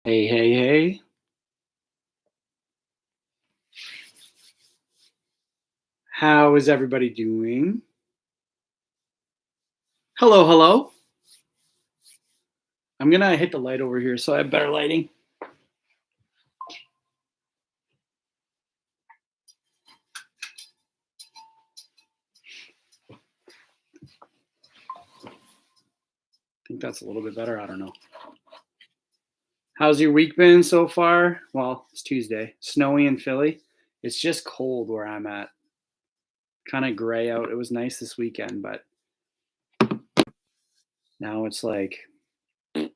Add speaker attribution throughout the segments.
Speaker 1: Hey, hey, hey. How is everybody doing? Hello, hello. I'm gonna hit the light over here so I have better lighting. I think that's a little bit better. I don't know. How's your week been so far? Well, it's Tuesday. Snowy in Philly. It's just cold where I'm at. Kind of gray out. It was nice this weekend, but now it's like I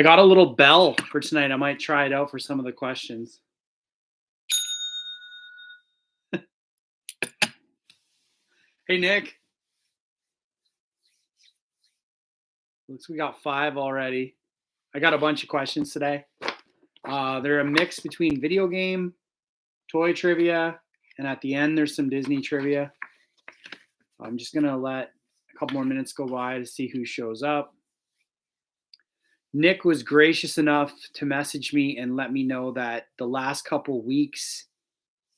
Speaker 1: got a little bell for tonight. I might try it out for some of the questions. Hey, Nick. Looks we got 5 already. I got a bunch of questions today. They're a mix between video game, toy trivia, and at the end there's some Disney trivia. I'm just gonna let a couple more minutes go by to see who shows up. Nick was gracious enough to message me and let me know that the last couple weeks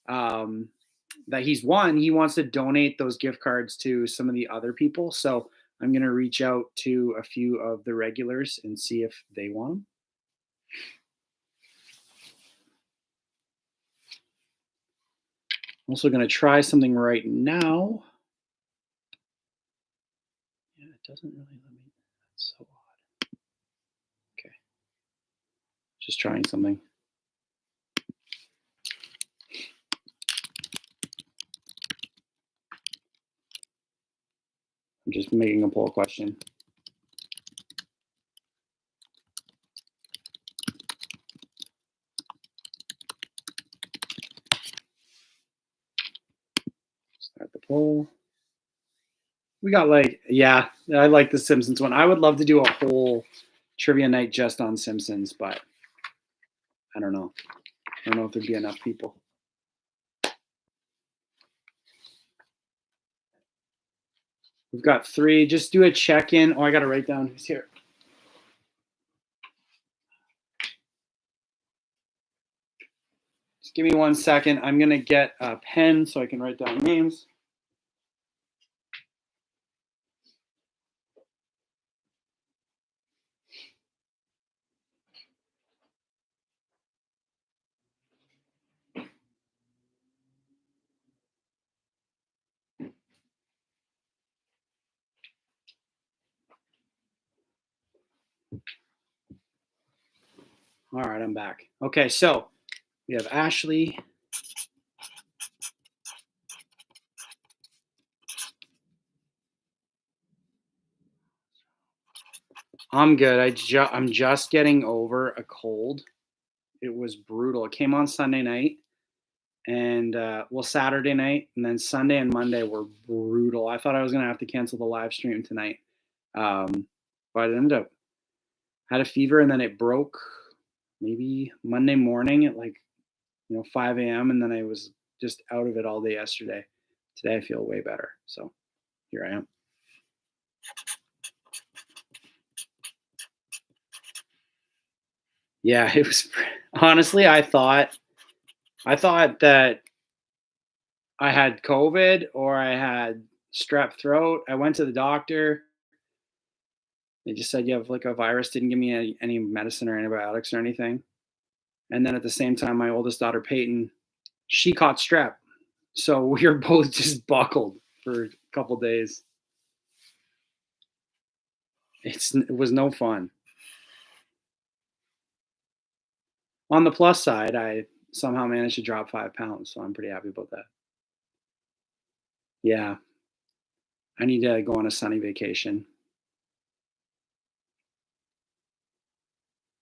Speaker 1: um, that he's won, he wants to donate those gift cards to some of the other people. So I'm gonna reach out to a few of the regulars and see if they want them. I'm also gonna try something right now. Yeah, it doesn't really let me. That's so odd. Okay, just trying something. I'm just making a poll question. Start the poll. We got yeah, I like the Simpsons one. I would love to do a whole trivia night just on Simpsons, but I don't know. I don't know if there'd be enough people. We've got 3. Just do a check-in. Oh, I got to write down who's here. Just give me 1 second. I'm going to get a pen so I can write down names. All right, I'm back. Okay, so we have Ashley. I'm good. I'm just getting over a cold. It was brutal. It came on Sunday night and Saturday night, and then Sunday and Monday were brutal. I thought I was gonna have to cancel the live stream tonight, but I ended up had a fever, and then it broke maybe Monday morning at 5 a.m. and then I was just out of it all day yesterday. Today I feel way better, so here I am. Yeah, it was honestly. I thought that I had COVID or I had strep throat. I went to the doctor. They just said you have like a virus. Didn't give me any medicine or antibiotics or anything. And then at the same time, my oldest daughter Peyton, she caught strep. So we were both just buckled for a couple days. It was no fun. On the plus side, I somehow managed to drop 5 pounds, so I'm pretty happy about that. Yeah, I need to go on a sunny vacation.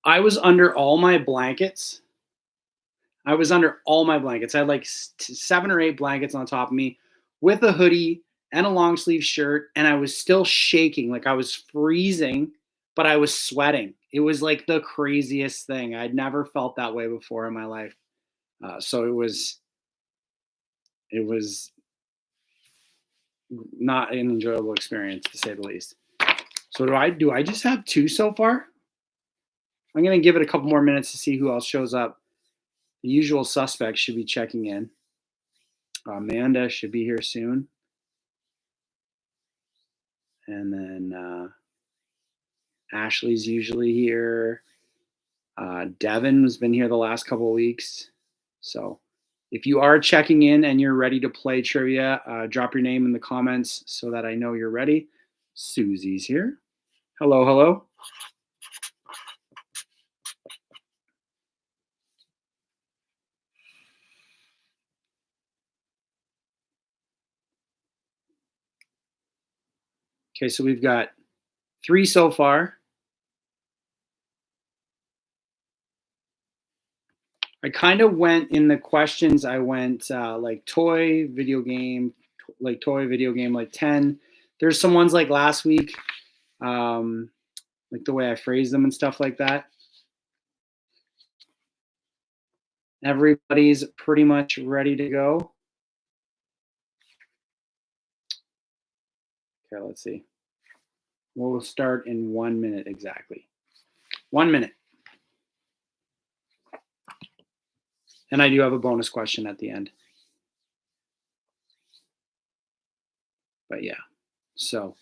Speaker 1: I was under all my blankets. I was under all my blankets. I had like 7 or 8 blankets on top of me with a hoodie and a long sleeve shirt, and I was still shaking. Like I was freezing, but I was sweating. It was like the craziest thing. I'd never felt that way before in my life. So it was not an enjoyable experience to say the least. So do I just have 2 so far? I'm going to give it a couple more minutes to see who else shows up. The usual suspects should be checking in. Amanda should be here soon. And then Ashley's usually here. Devin has been here the last couple of weeks. So if you are checking in and you're ready to play trivia, drop your name in the comments so that I know you're ready. Susie's here. Hello, hello. Okay, so we've got 3 so far. I kind of went in the questions, I went like toy, video game, like 10. There's some ones like last week, like the way I phrased them and stuff like that. Everybody's pretty much ready to go. Okay, let's see. We'll start in 1 minute exactly. 1 minute. And I do have a bonus question at the end. But yeah, so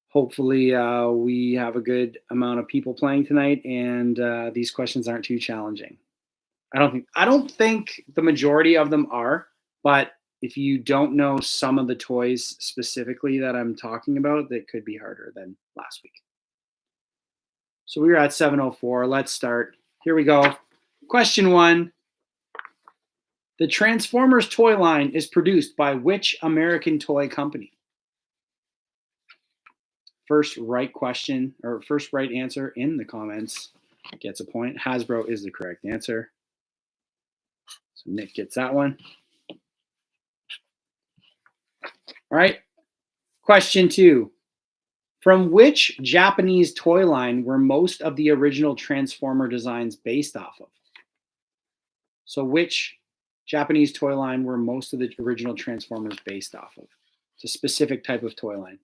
Speaker 1: hopefully we have a good amount of people playing tonight, and these questions aren't too challenging. I don't think the majority of them are, but if you don't know some of the toys specifically that I'm talking about, that could be harder than last week. So we were at 7:04. Let's start. Here we go. Question 1. The Transformers toy line is produced by which American toy company? First right question, or first right answer in the comments gets a point. Hasbro is the correct answer. So Nick gets that one. All right. Question 2. From which Japanese toy line were most of the original Transformer designs based off of? So which Japanese toy line were most of the original Transformers based off of? It's a specific type of toy line.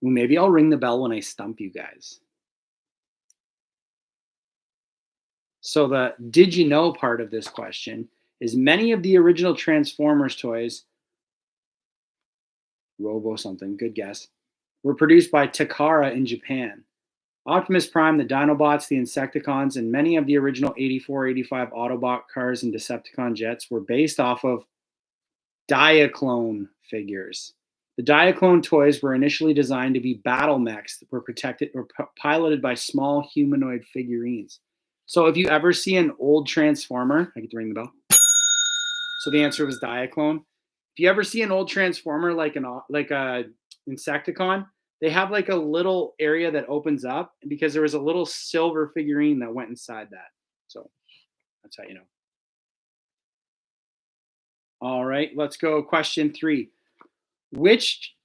Speaker 1: Well, maybe I'll ring the bell when I stump you guys. So the did you know part of this question is many of the original Transformers toys, Robo something, good guess, were produced by Takara in Japan. Optimus Prime, the Dinobots, the Insecticons, and many of the original 84, 85 Autobot cars and Decepticon jets were based off of Diaclone figures. The Diaclone toys were initially designed to be battle mechs that were protected or piloted by small humanoid figurines. So if you ever see an old Transformer, I get to ring the bell. So the answer was Diaclone. If you ever see an old Transformer like a Insecticon, they have like a little area that opens up because there was a little silver figurine that went inside that. So that's how you know. All right, let's go. Question 3. Which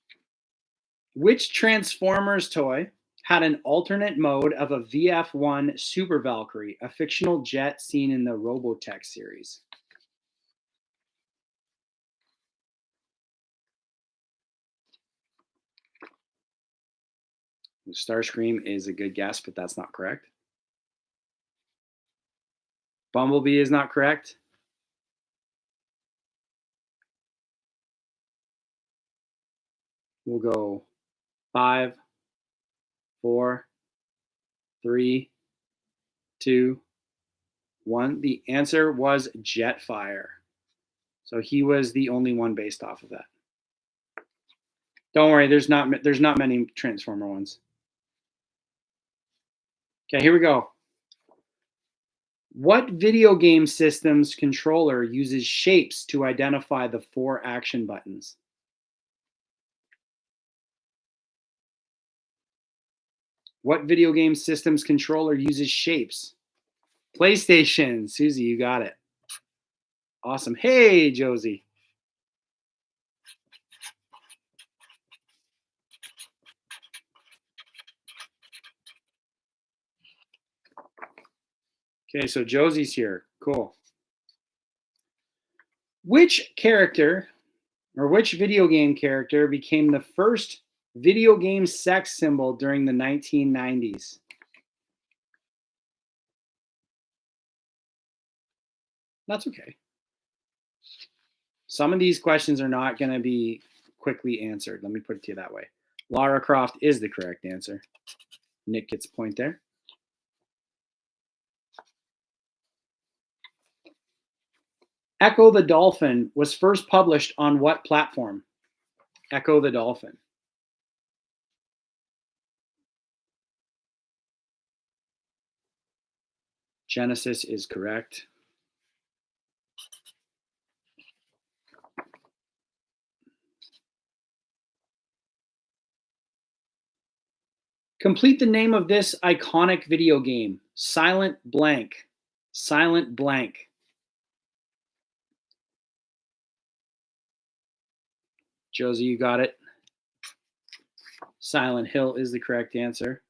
Speaker 1: Transformers toy had an alternate mode of a VF-1 Super Valkyrie, a fictional jet seen in the Robotech series? Starscream is a good guess, but that's not correct. Bumblebee is not correct. We'll go 5, 4, 3, 2, 1. The answer was Jetfire. So he was the only one based off of that. Don't worry, there's not many Transformer ones. Okay, here we go. What video game system's controller uses shapes to identify the 4 action buttons? What video game system's controller uses shapes? PlayStation. Susie, you got it. Awesome. Hey, Josie. Okay, so Josie's here. Cool. Which character or which video game character became the first video game sex symbol during the 1990s? That's okay. Some of these questions are not going to be quickly answered. Let me put it to you that way. Lara Croft is the correct answer. Nick gets a point there. Echo the Dolphin was first published on what platform? Echo the Dolphin. Genesis is correct. Complete the name of this iconic video game. Silent blank. Silent blank. Josie, you got it. Silent Hill is the correct answer.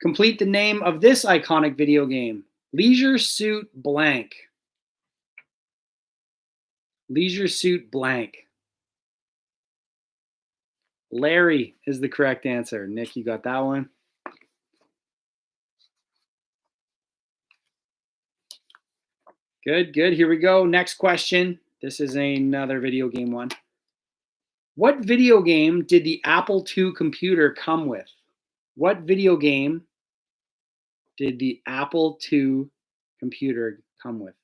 Speaker 1: Complete the name of this iconic video game. Leisure Suit blank. Leisure Suit blank. Larry is the correct answer. Nick, you got that one. Good, good. Here we go. Next question. This is another video game one. What video game did the Apple II computer come with? What video game did the Apple II computer come with?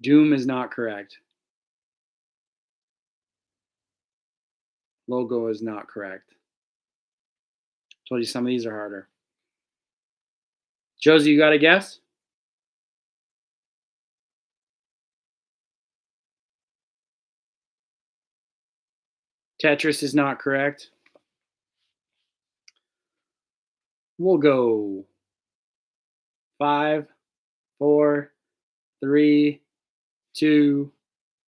Speaker 1: Doom is not correct. Logo is not correct. Told you some of these are harder. Josie, you got a guess? Tetris is not correct. We'll go 5, 4, 3, 2,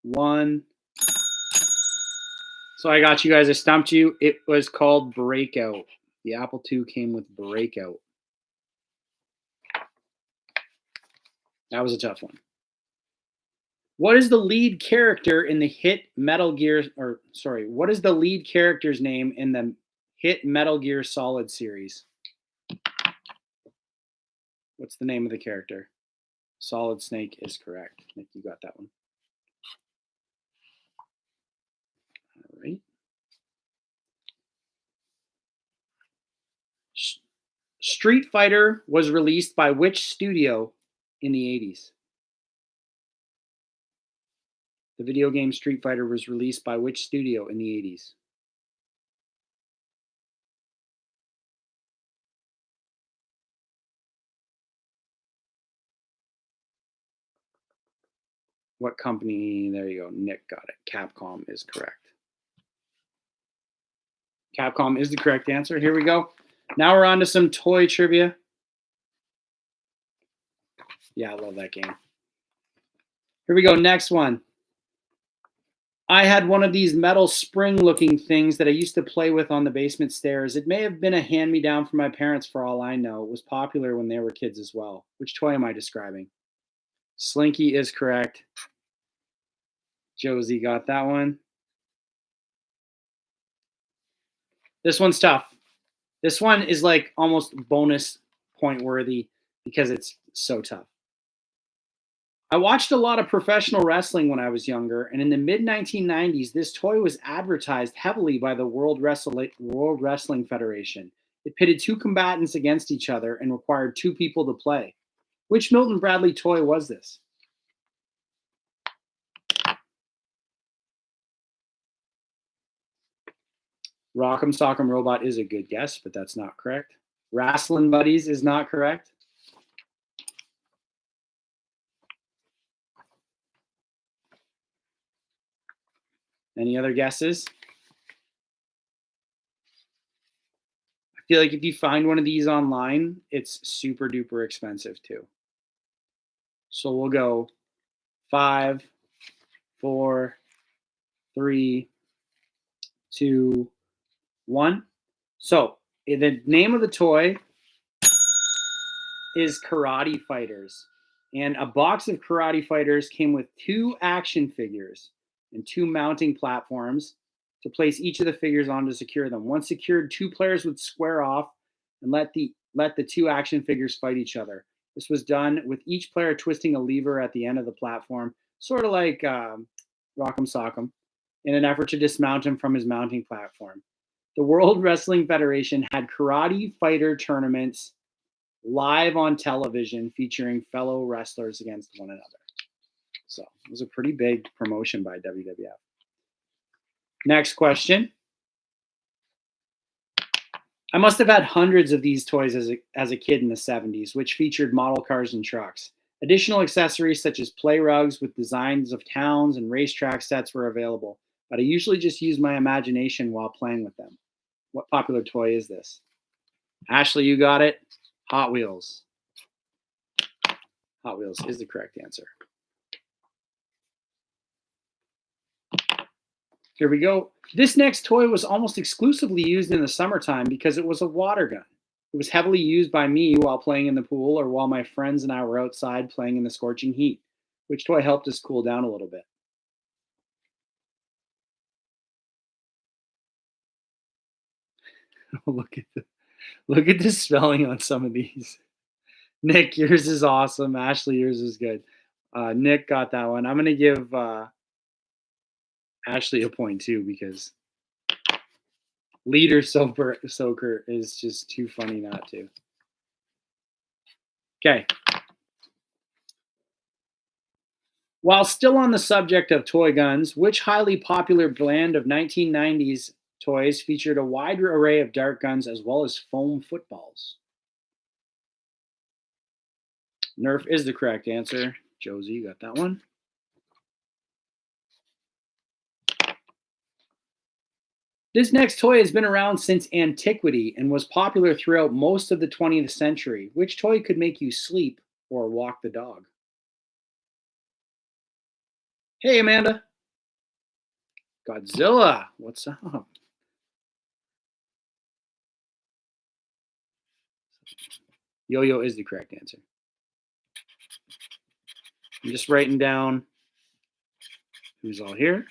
Speaker 1: 1. So I got you guys. I stumped you. It was called Breakout. The Apple II came with Breakout. That was a tough one. What is the lead character in the hit Metal Gear, what is the lead character's name in the hit Metal Gear Solid series? What's the name of the character? Solid Snake is correct. Nick, you got that one. All right. Street Fighter was released by which studio in the 80s? The video game Street Fighter was released by which studio in the 80s? What company? There you go. Nick got it. Capcom is correct. Capcom is the correct answer. Here we go. Now we're on to some toy trivia. Yeah, I love that game. Here we go. Next one. I had one of these metal spring-looking things that I used to play with on the basement stairs. It may have been a hand-me-down from my parents for all I know. It was popular when they were kids as well. Which toy am I describing? Slinky is correct. Josie got that one. This one's tough. This one is like almost bonus point worthy because it's so tough. I watched a lot of professional wrestling when I was younger, and in the mid-1990s, this toy was advertised heavily by the World Wrestling Federation. It pitted two combatants against each other and required two people to play. Which Milton Bradley toy was this? Rock'em Sock'em Robot is a good guess, but that's not correct. Wrestling Buddies is not correct. Any other guesses? I feel like if you find one of these online, it's super duper expensive too. So we'll go 5, 4, 3, 2, 1. So The name of the toy is Karate Fighters. And a box of Karate Fighters came with 2 action figures and 2 mounting platforms to place each of the figures on to secure them. Once secured, 2 players would square off and let the 2 action figures fight each other. This was done with each player twisting a lever at the end of the platform, sort of like Rock'em Sock'em, in an effort to dismount him from his mounting platform. The World Wrestling Federation had karate fighter tournaments live on television featuring fellow wrestlers against one another. So it was a pretty big promotion by WWF. Next question. I must have had hundreds of these toys as a kid in the 70s, which featured model cars and trucks. Additional accessories such as play rugs with designs of towns and racetrack sets were available, but I usually just used my imagination while playing with them. What popular toy is this? Ashley, you got it. Hot Wheels. Hot Wheels is the correct answer. Here we go. This next toy was almost exclusively used in the summertime because it was a water gun. It was heavily used by me while playing in the pool or while my friends and I were outside playing in the scorching heat. Which toy helped us cool down a little bit? Look at the spelling on some of these. Nick, yours is awesome. Ashley, yours is good. Nick got that one. I'm going to give Ashley a point too because Leader Soaker is just too funny not to. Okay. While still on the subject of toy guns, which highly popular brand of 1990s toys featured a wide array of dart guns as well as foam footballs? Nerf is the correct answer. Josie, you got that one. This next toy has been around since antiquity and was popular throughout most of the 20th century. Which toy could make you sleep or walk the dog? Hey, Amanda. Godzilla. What's up? Yo-Yo is the correct answer. I'm just writing down who's all here.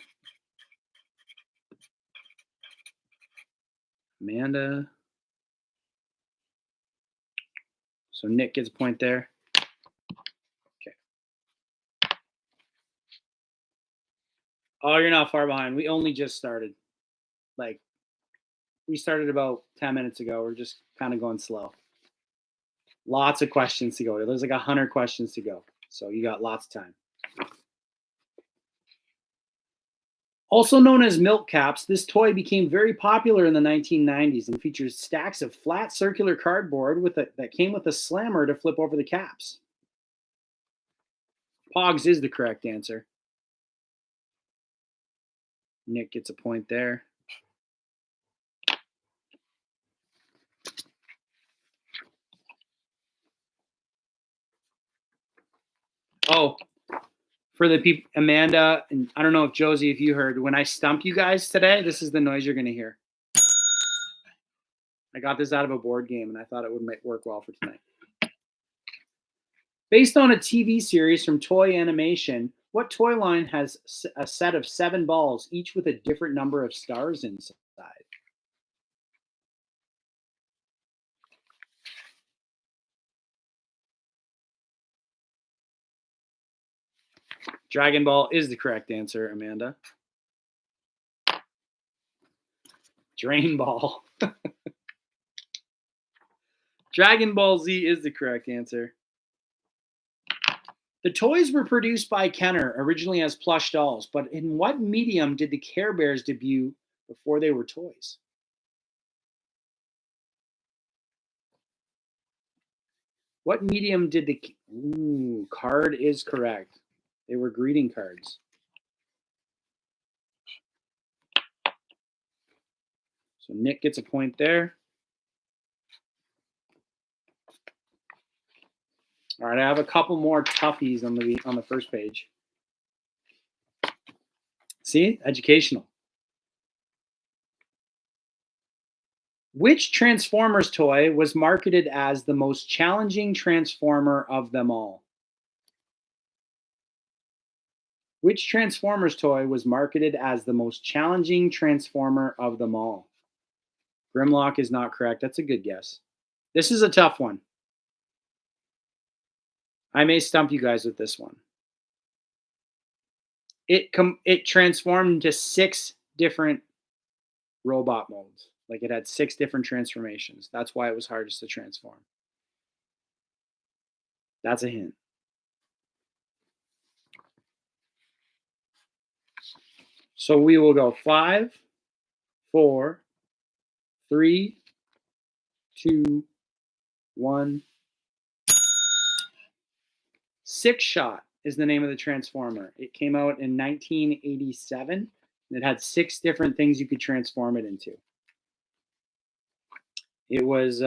Speaker 1: Amanda. So Nick gets a point there. Okay. Oh, you're not far behind. We only just started. Like, we started about 10 minutes ago. We're just kind of going slow. Lots of questions to go. There's like 100 questions to go. So you got lots of time. Also known as milk caps, this toy became very popular in the 1990s and features stacks of flat circular cardboard that came with a slammer to flip over the caps. Pogs is the correct answer. Nick gets a point there. Oh, for the people, Amanda, and I don't know if Josie, if you heard, when I stump you guys today, this is the noise you're going to hear. I got this out of a board game, and I thought it would work well for tonight. Based on a TV series from Toy Animation, what toy line has a set of 7 balls, each with a different number of stars inside? Dragon Ball is the correct answer, Amanda. Drain Ball. Dragon Ball Z is the correct answer. The toys were produced by Kenner, originally as plush dolls, but in what medium did the Care Bears debut before they were toys? What medium did the... Ooh, card is correct. They were greeting cards. So Nick gets a point there. All right, I have a couple more toughies on the first page. See, educational. Which Transformers toy was marketed as the most challenging Transformer of them all? Which Transformers toy was marketed as the most challenging Transformer of them all? Grimlock is not correct. That's a good guess. This is a tough one. I may stump you guys with this one. It transformed into 6 different robot modes. Like it had 6 different transformations. That's why it was hardest to transform. That's a hint. So we will go 5, 4, 3, 2, 1. Six Shot is the name of the Transformer. It came out in 1987. And it had 6 different things you could transform it into. It was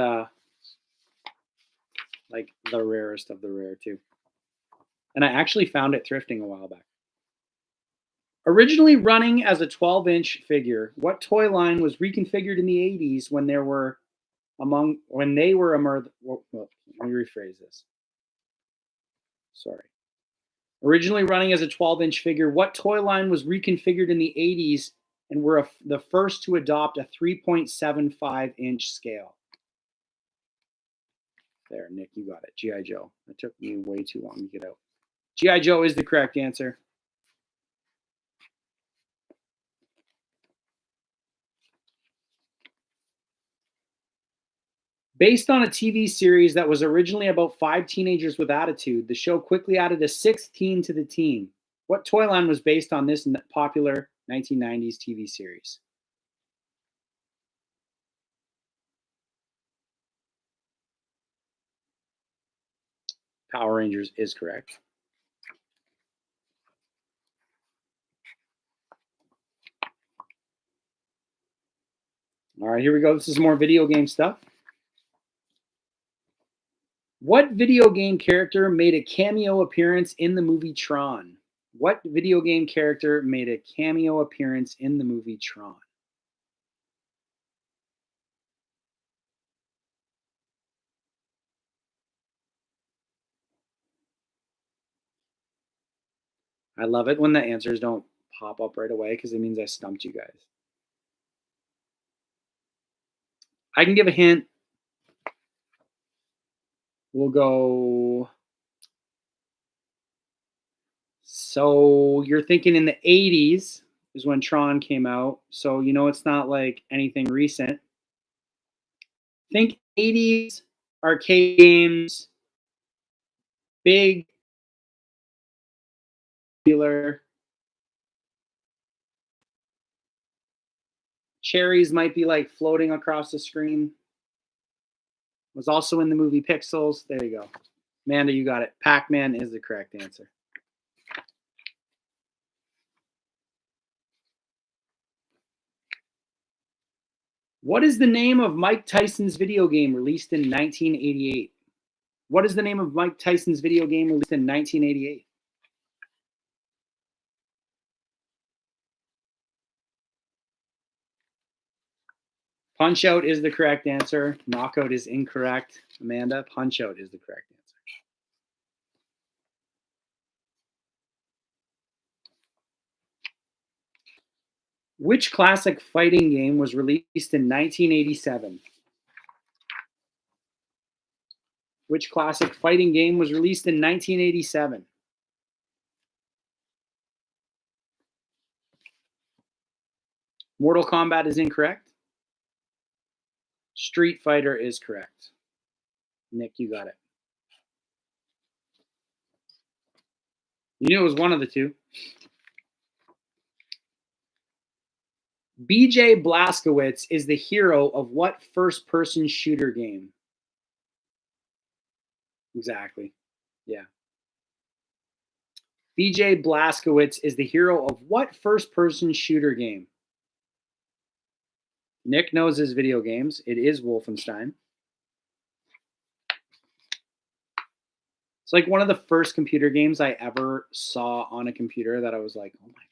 Speaker 1: like the rarest of the rare too. And I actually found it thrifting a while back. Originally running as a 12-inch figure, what toy line was reconfigured in the 80s when they were well, let me rephrase this. Sorry. Originally running as a 12-inch figure, what toy line was reconfigured in the 80s and were the first to adopt a 3.75-inch scale? There, Nick, you got it. G.I. Joe. It took me way too long to get out. G.I. Joe is the correct answer. Based on a TV series that was originally about 5 teenagers with attitude, the show quickly added a 6th teen to the team. What toy line was based on this popular 1990s TV series? Power Rangers is correct. All right, here we go. This is more video game stuff. What video game character made a cameo appearance in the movie Tron? What video game character made a cameo appearance in the movie Tron? I love it when the answers don't pop up right away because it means I stumped you guys. I can give a hint. We'll go. So you're thinking in the 80s is when Tron came out. So you know it's not like anything recent. Think 80s arcade games, big, popular. Cherries might be like floating across the screen. Was also in the movie Pixels. There you go. Amanda, you got it. Pac-Man is the correct answer. What is the name of Mike Tyson's video game released in 1988? What is the name of Mike Tyson's video game released in 1988? Punch-Out is the correct answer. Knockout is incorrect. Amanda, Punch-Out is the correct answer. Which classic fighting game was released in 1987? Which classic fighting game was released in 1987? Mortal Kombat is incorrect. Street Fighter is correct. Nick, you got it. You knew it was one of the two. BJ Blazkowicz is the hero of what first-person shooter game? Exactly. Yeah. BJ Blazkowicz is the hero of what first-person shooter game? Nick knows his video games. It is Wolfenstein. It's like one of the first computer games I ever saw on a computer that I was like, oh my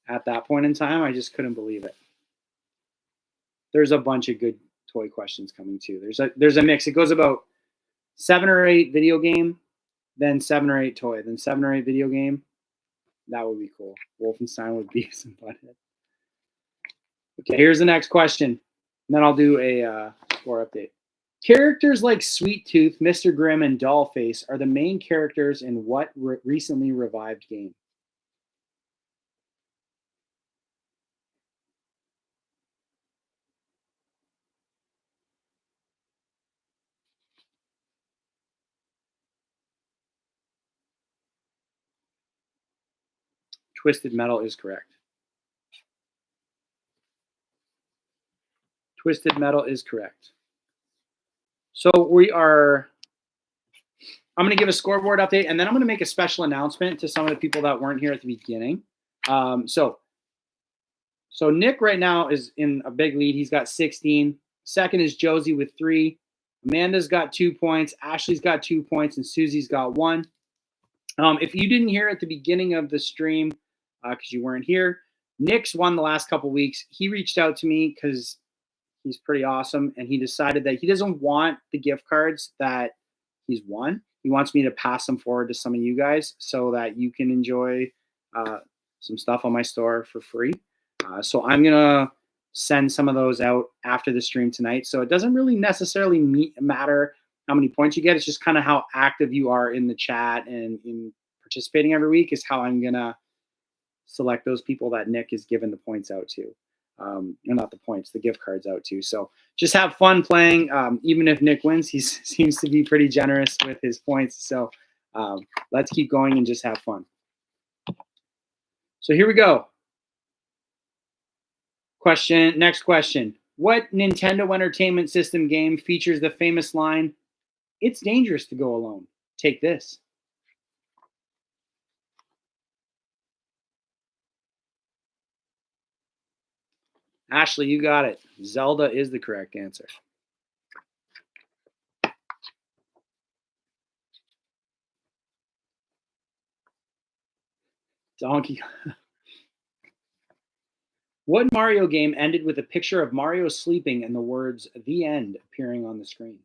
Speaker 1: God. At that point in time, I just couldn't believe it. there's a bunch of good toy questions coming too. There's a mix. It goes about 7 or 8 video game, then 7 or 8 toy, then 7 or 8 video game. That would be cool. Wolfenstein would be some butthead. Okay, here's the next question. And then I'll do a score update. Characters like Sweet Tooth, Mr. Grimm, and Dollface are the main characters in what recently revived game? Twisted Metal is correct. Twisted Metal is correct. So I'm going to give a scoreboard update, and then I'm going to make a special announcement to some of the people that weren't here at the beginning. So Nick right now is in a big lead. He's got 16. Second is Josie with 3. Amanda's got 2 points. Ashley's got 2 points, and Susie's got 1. If you didn't hear at the beginning of the stream, because you weren't here, Nick's won the last couple weeks. He reached out to me because he's pretty awesome, and he decided that he doesn't want the gift cards that he's won. He wants me to pass them forward to some of you guys so that you can enjoy some stuff on my store for free. So I'm going to send some of those out after the stream tonight. So it doesn't really necessarily matter how many points you get. It's just kind of how active you are in the chat and in participating every week is how I'm going to select those people that Nick is giving the points out to. Not the points, the gift cards out to. So just have fun playing. Even if Nick wins, he seems to be pretty generous with his points. So let's keep going and just have fun. So here we go. Next question. What Nintendo Entertainment System game features the famous line, "It's dangerous to go alone. Take this"? Ashley, you got it. Zelda is the correct answer. Donkey. What Mario game ended with a picture of Mario sleeping and the words "The End" appearing on the screen?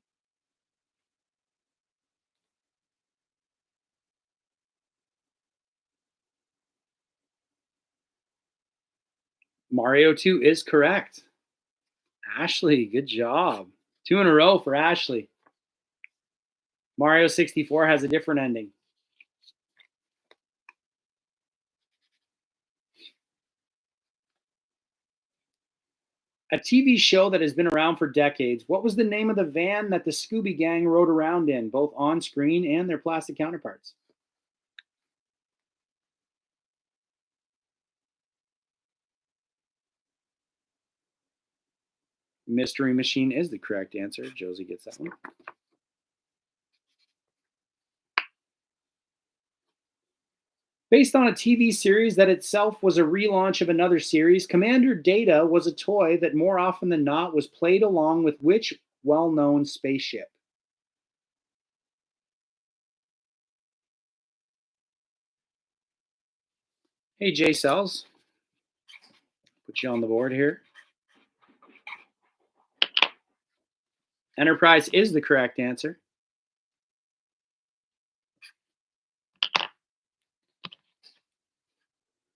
Speaker 1: Mario 2 is correct. Ashley, good job. 2 in a row for Ashley. Mario 64 has a different ending. A TV show that has been around for decades. What was the name of the van that the Scooby Gang rode around in, both on screen and their plastic counterparts? Mystery Machine is the correct answer. Josie gets that one. Based on a TV series that itself was a relaunch of another series, Commander Data was a toy that more often than not was played along with which well-known spaceship? Hey, J Cells. Put you on the board here. Enterprise is the correct answer.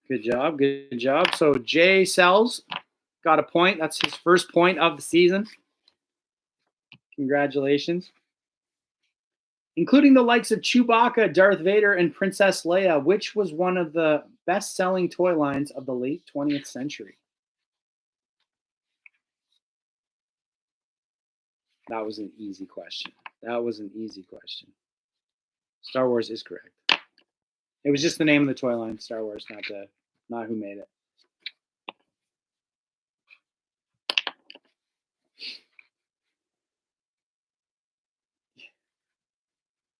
Speaker 1: Good job, good job. So Jay Cells got a point. That's his first point of the season. Congratulations. Including the likes of Chewbacca, Darth Vader, and Princess Leia, which was one of the best-selling toy lines of the late 20th century? That was an easy question. Star Wars is correct. It was just the name of the toy line, Star Wars, not who made it.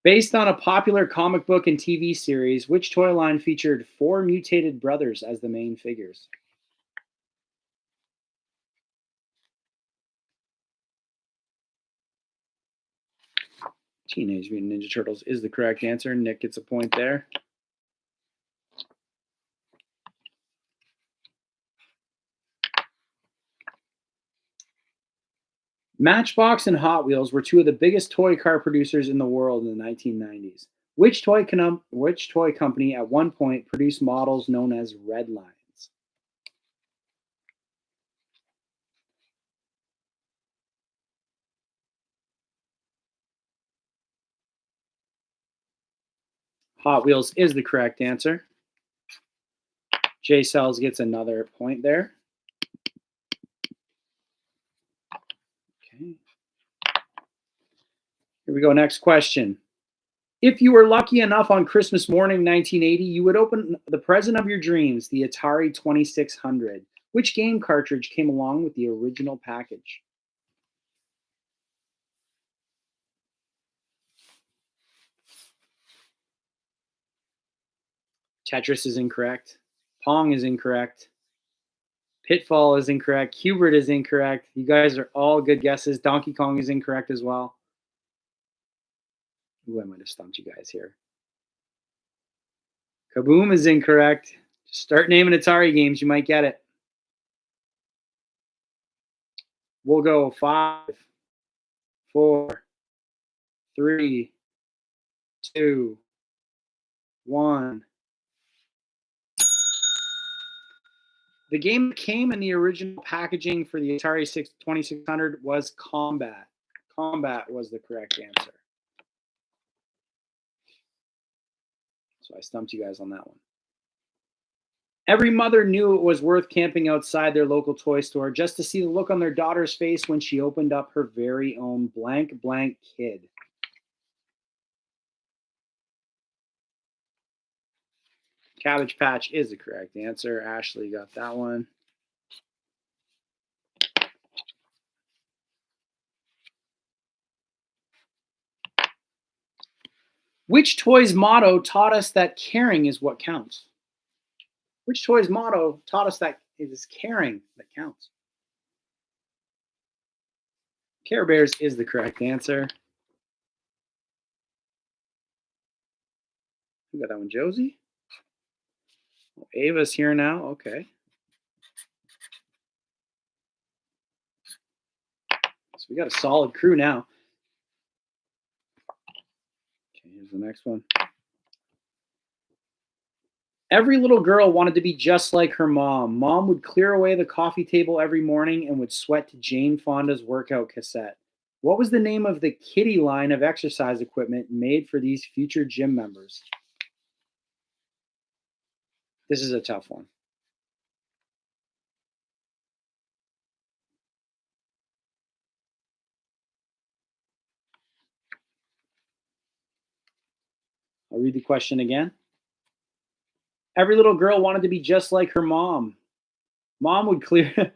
Speaker 1: Based on a popular comic book and TV series, which toy line featured 4 mutated brothers as the main figures? Teenage Mutant Ninja Turtles is the correct answer. Nick gets a point there. Matchbox and Hot Wheels were two of the biggest toy car producers in the world in the 1990s. Which toy company at one point produced models known as Red Lines? Hot Wheels is the correct answer. J Cells gets another point there. Okay. Here we go. Next question. If you were lucky enough on Christmas morning 1980, you would open the present of your dreams, the Atari 2600. Which game cartridge came along with the original package? Tetris is incorrect. Pong is incorrect. Pitfall is incorrect. Hubert is incorrect. You guys are all good guesses. Donkey Kong is incorrect as well. Ooh, I might have stumped you guys here. Kaboom is incorrect. Just start naming Atari games. You might get it. We'll go 5, 4, 3, 2, 1. The game that came in the original packaging for the Atari 2600 was Combat. Combat was the correct answer. So I stumped you guys on that one. Every mother knew it was worth camping outside their local toy store just to see the look on their daughter's face when she opened up her very own blank blank kid. Cabbage Patch is the correct answer. Ashley got that one. Which toy's motto taught us that caring is what counts? Which toy's motto taught us that it is caring that counts? Care Bears is the correct answer. Who got that one? Josie? Oh, Ava's here now. Okay. So we got a solid crew now. Okay, here's the next one. Every little girl wanted to be just like her mom. Mom would clear away the coffee table every morning and would sweat to Jane Fonda's workout cassette. What was the name of the kiddie line of exercise equipment made for these future gym members? This is a tough one. I'll read the question again. Every little girl wanted to be just like her mom. Mom would clear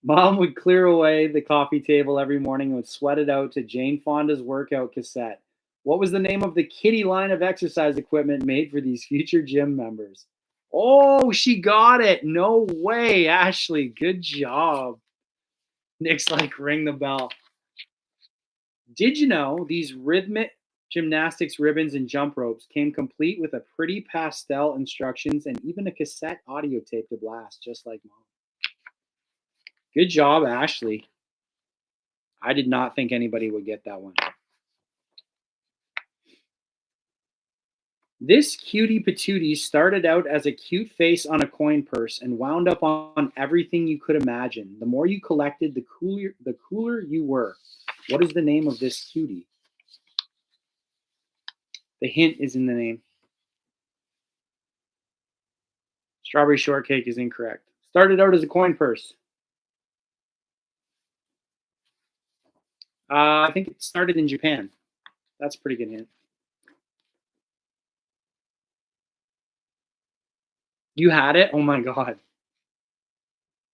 Speaker 1: Mom would clear away the coffee table every morning and would sweat it out to Jane Fonda's workout cassette. What was the name of the kiddie line of exercise equipment made for these future gym members? Oh, she got it. No way, Ashley. Good job. Nick's like, ring the bell. Did you know these rhythmic gymnastics ribbons and jump ropes came complete with a pretty pastel instructions and even a cassette audio tape to blast, just like mom? Good job, Ashley. I did not think anybody would get that one. This cutie patootie started out as a cute face on a coin purse and wound up on everything you could imagine. The more you collected, the cooler you were. What is the name of this cutie? The hint is in the name. Strawberry shortcake is incorrect. Started out as a coin purse. I think it started in Japan. That's a pretty good hint. You had it? Oh my god.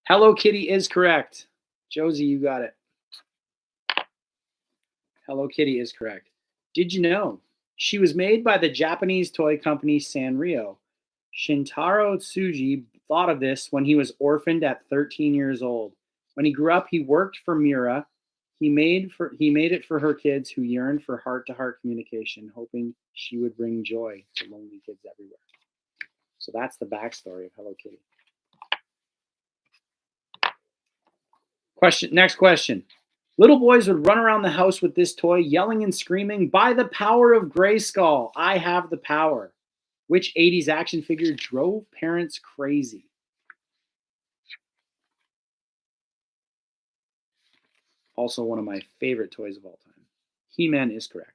Speaker 1: Hello Kitty is correct. Josie, you got it. Hello Kitty is correct. Did you know she was made by the Japanese toy company Sanrio? Shintaro Tsuji thought of this when he was orphaned at 13 years old. When he grew up, he worked for Mira. He made it for her kids who yearned for heart-to-heart communication, hoping she would bring joy to lonely kids everywhere. So that's the backstory of Hello Kitty. Next question. Little boys would run around the house with this toy, yelling and screaming, "By the power of Grayskull, I have the power." Which 80s action figure drove parents crazy? Also, one of my favorite toys of all time. He-Man is correct.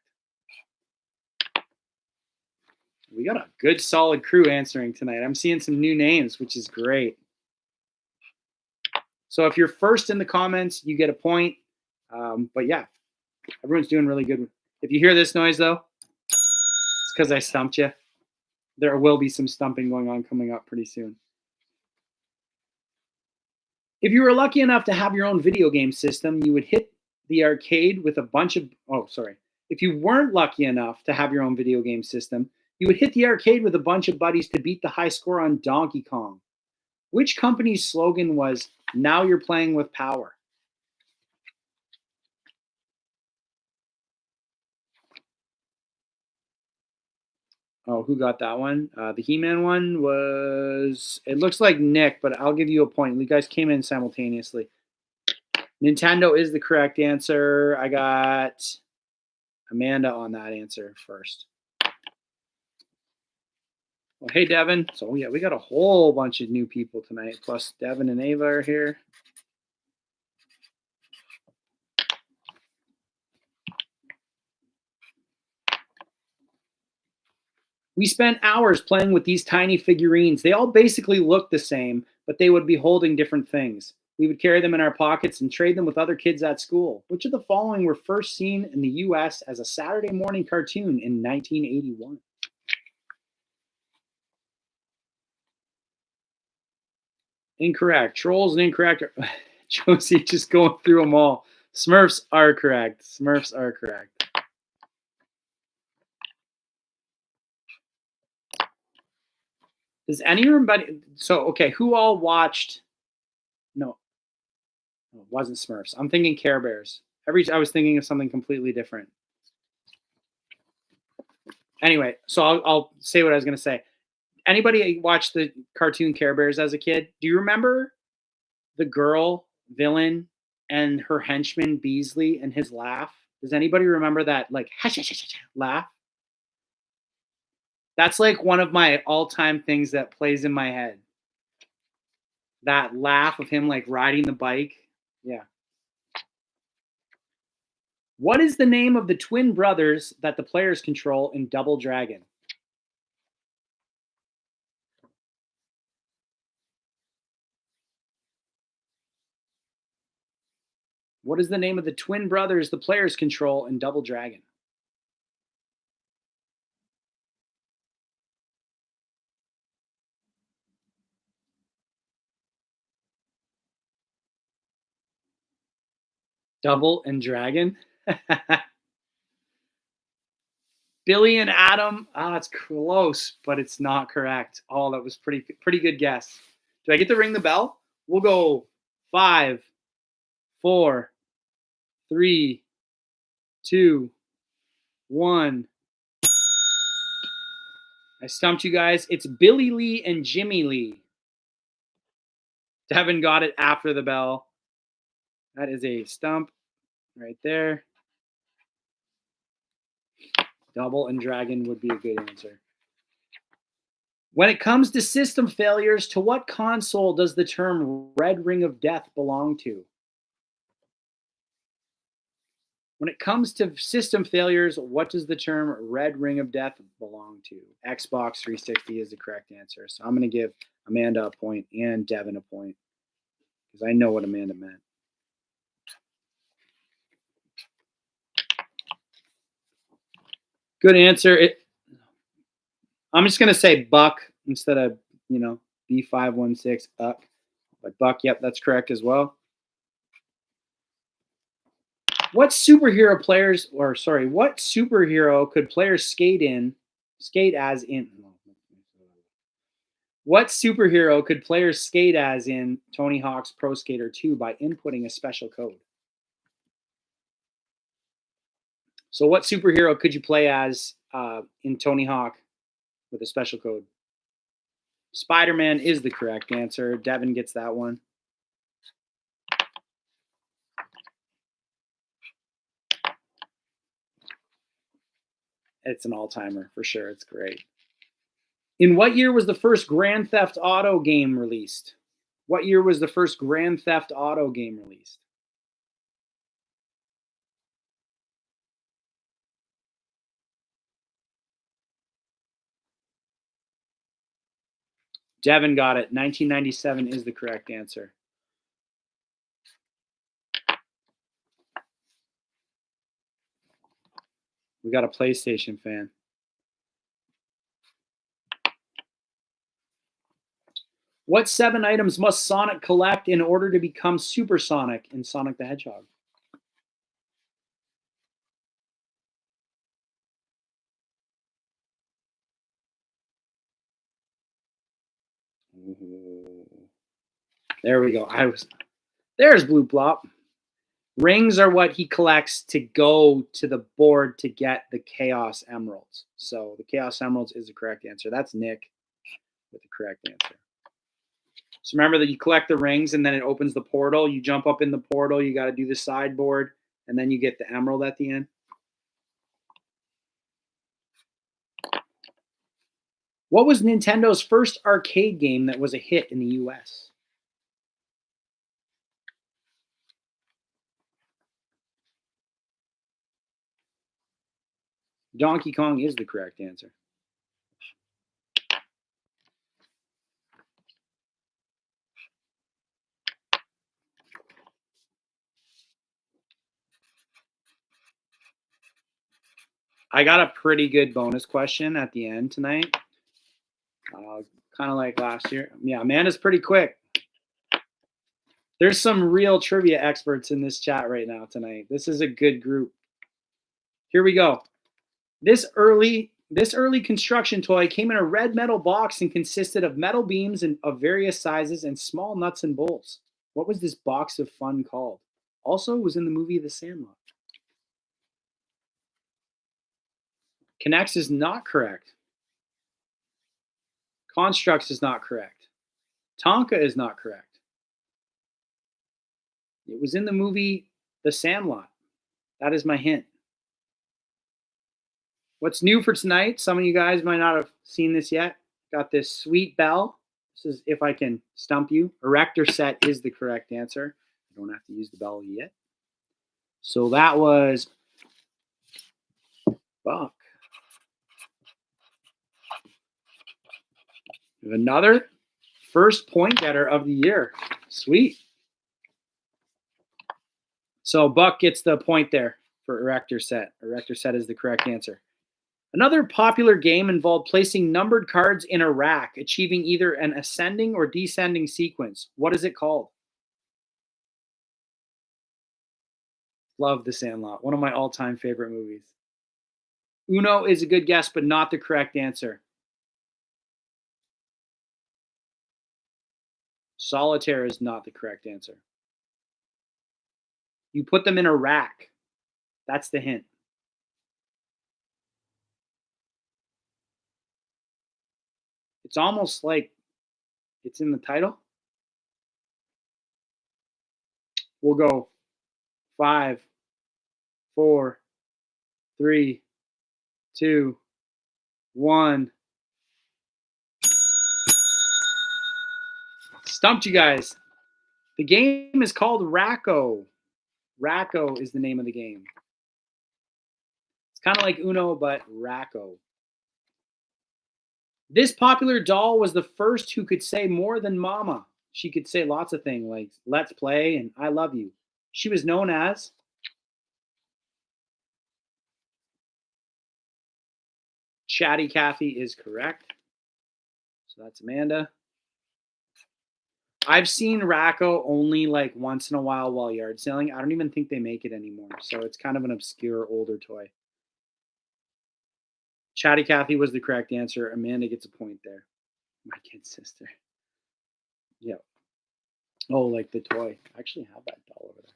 Speaker 1: We got a good, solid crew answering tonight. I'm seeing some new names, which is great. So if you're first in the comments, you get a point. But yeah, everyone's doing really good. If you hear this noise, though, it's because I stumped you. There will be some stumping going on coming up pretty soon. If you were lucky enough to have your own video game system, you would hit the arcade with a bunch of. Oh, sorry. If you weren't lucky enough to have your own video game system, you would hit the arcade with a bunch of buddies to beat the high score on Donkey Kong. Which company's slogan was, "Now you're playing with power"? Oh, who got that one? The He-Man one was. It looks like Nick, but I'll give you a point. You guys came in simultaneously. Nintendo is the correct answer. I got Amanda on that answer first. Well, hey, Devin. So, yeah, we got a whole bunch of new people tonight. Plus, Devin and Ava are here. We spent hours playing with these tiny figurines. They all basically looked the same, but they would be holding different things. We would carry them in our pockets and trade them with other kids at school. Which of the following were first seen in the US as a Saturday morning cartoon in 1981? Incorrect. Trolls and incorrect. Josie just going through them all. Smurfs are correct. Smurfs are correct. Does anybody? So okay, who all watched? No, it wasn't Smurfs. I'm thinking Care Bears. I was thinking of something completely different. Anyway, so I'll say what I was going to say. Anybody watch the cartoon Care Bears as a kid? Do you remember the girl villain and her henchman Beasley and his laugh? Does anybody remember that like laugh? That's like one of my all-time things that plays in my head. That laugh of him like riding the bike. Yeah. What is the name of the twin brothers that the players control in Double Dragon? What is the name of the twin brothers the players control in Double Dragon? Double and Dragon? Billy and Adam. Ah, it's close, but it's not correct. Oh, that was pretty good guess. Do I get to ring the bell? We'll go 5, 4, 3, 2, 1. I stumped you guys. It's Billy Lee and Jimmy Lee. Devin got it after the bell. That is a stump right there. Double and Dragon would be a good answer. When it comes to system failures, to what console does the term Red Ring of Death belong to? When it comes to system failures, what does the term Red Ring of Death belong to? Xbox 360 is the correct answer. So I'm going to give Amanda a point and Devin a point because I know what Amanda meant. Good answer. I'm just going to say Buck instead of, B516 Buck. But Buck, yep, that's correct as well. What superhero could players skate as in What superhero could players skate as in Tony Hawk's Pro Skater 2 by inputting a special code? So what superhero could you play as in Tony Hawk with a special code? Spider-Man is the correct answer. Devin gets that one. It's an all-timer for sure. It's great. In what year was the first Grand Theft Auto game released? What year was the first Grand Theft Auto game released? Devin got it. 1997 is the correct answer. We got a PlayStation fan. What 7 items must Sonic collect in order to become supersonic in Sonic the Hedgehog? There we go. There's Blue Plop. Rings are what he collects to go to the board to get the Chaos Emeralds. So the Chaos Emeralds is the correct answer. That's Nick with the correct answer. So remember that you collect the rings and then it opens the portal. You jump up in the portal. You got to do the sideboard and then you get the emerald at the end. What was Nintendo's first arcade game that was a hit in the US? Donkey Kong is the correct answer. I got a pretty good bonus question at the end tonight. Kind of like last year. Yeah, Amanda's pretty quick. There's some real trivia experts in this chat right now tonight. This is a good group. Here we go. This early construction toy came in a red metal box and consisted of metal beams of various sizes and small nuts and bolts. What was this box of fun called? Also was in the movie The Sandlot. Connects is not correct. Constructs is not correct. Tonka is not correct. It was in the movie The Sandlot. That is my hint. What's new for tonight? Some of you guys might not have seen this yet. Got this sweet bell. This is if I can stump you. Erector set is the correct answer. You don't have to use the bell yet. So that was Buck. We have another first point getter of the year. Sweet. So Buck gets the point there for Erector set. Erector set is the correct answer. Another popular game involved placing numbered cards in a rack, achieving either an ascending or descending sequence. What is it called? Love The Sandlot. One of my all-time favorite movies. Uno is a good guess, but not the correct answer. Solitaire is not the correct answer. You put them in a rack. That's the hint. It's almost like it's in the title. We'll go 5, 4, 3, 2, 1. Stumped you guys. The game is called Racco. Racco is the name of the game. It's kind of like Uno, but Racco. This popular doll was the first who could say more than mama. She could say lots of things like let's play and I love you. She was known as Chatty Cathy is correct. So that's Amanda. I've seen Racco only like once in a while yard selling. I don't even think they make it anymore. So it's kind of an obscure older toy. Chatty Cathy was the correct answer. Amanda gets a point there. My kid's sister. Yeah. Oh, like the toy. I actually have that doll over there.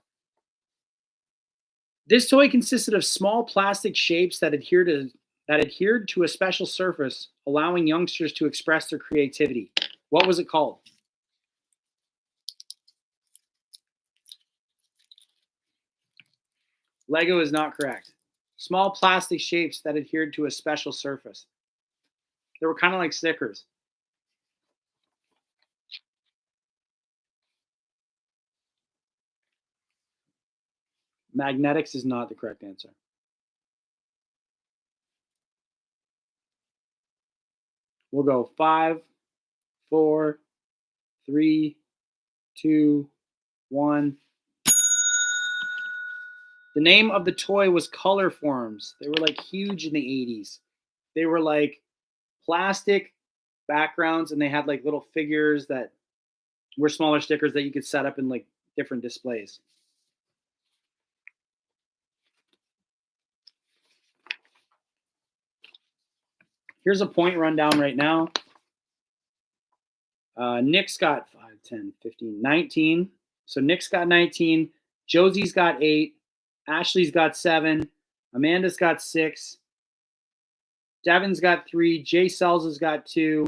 Speaker 1: This toy consisted of small plastic shapes that adhered to a special surface, allowing youngsters to express their creativity. What was it called? Lego is not correct. Small plastic shapes that adhered to a special surface. They were kind of like stickers. Magnetics is not the correct answer. We'll go 5, 4, 3, 2, 1. The name of the toy was Color Forms. They were like huge in the 80s. They were like plastic backgrounds and they had like little figures that were smaller stickers that you could set up in like different displays. Here's a point rundown right now. Nick's got 5, 10, 15, 19. So Nick's got 19. Josie's got 8. Ashley's got 7. Amanda's got 6. Devin's got 3. Jay Sells has got 2.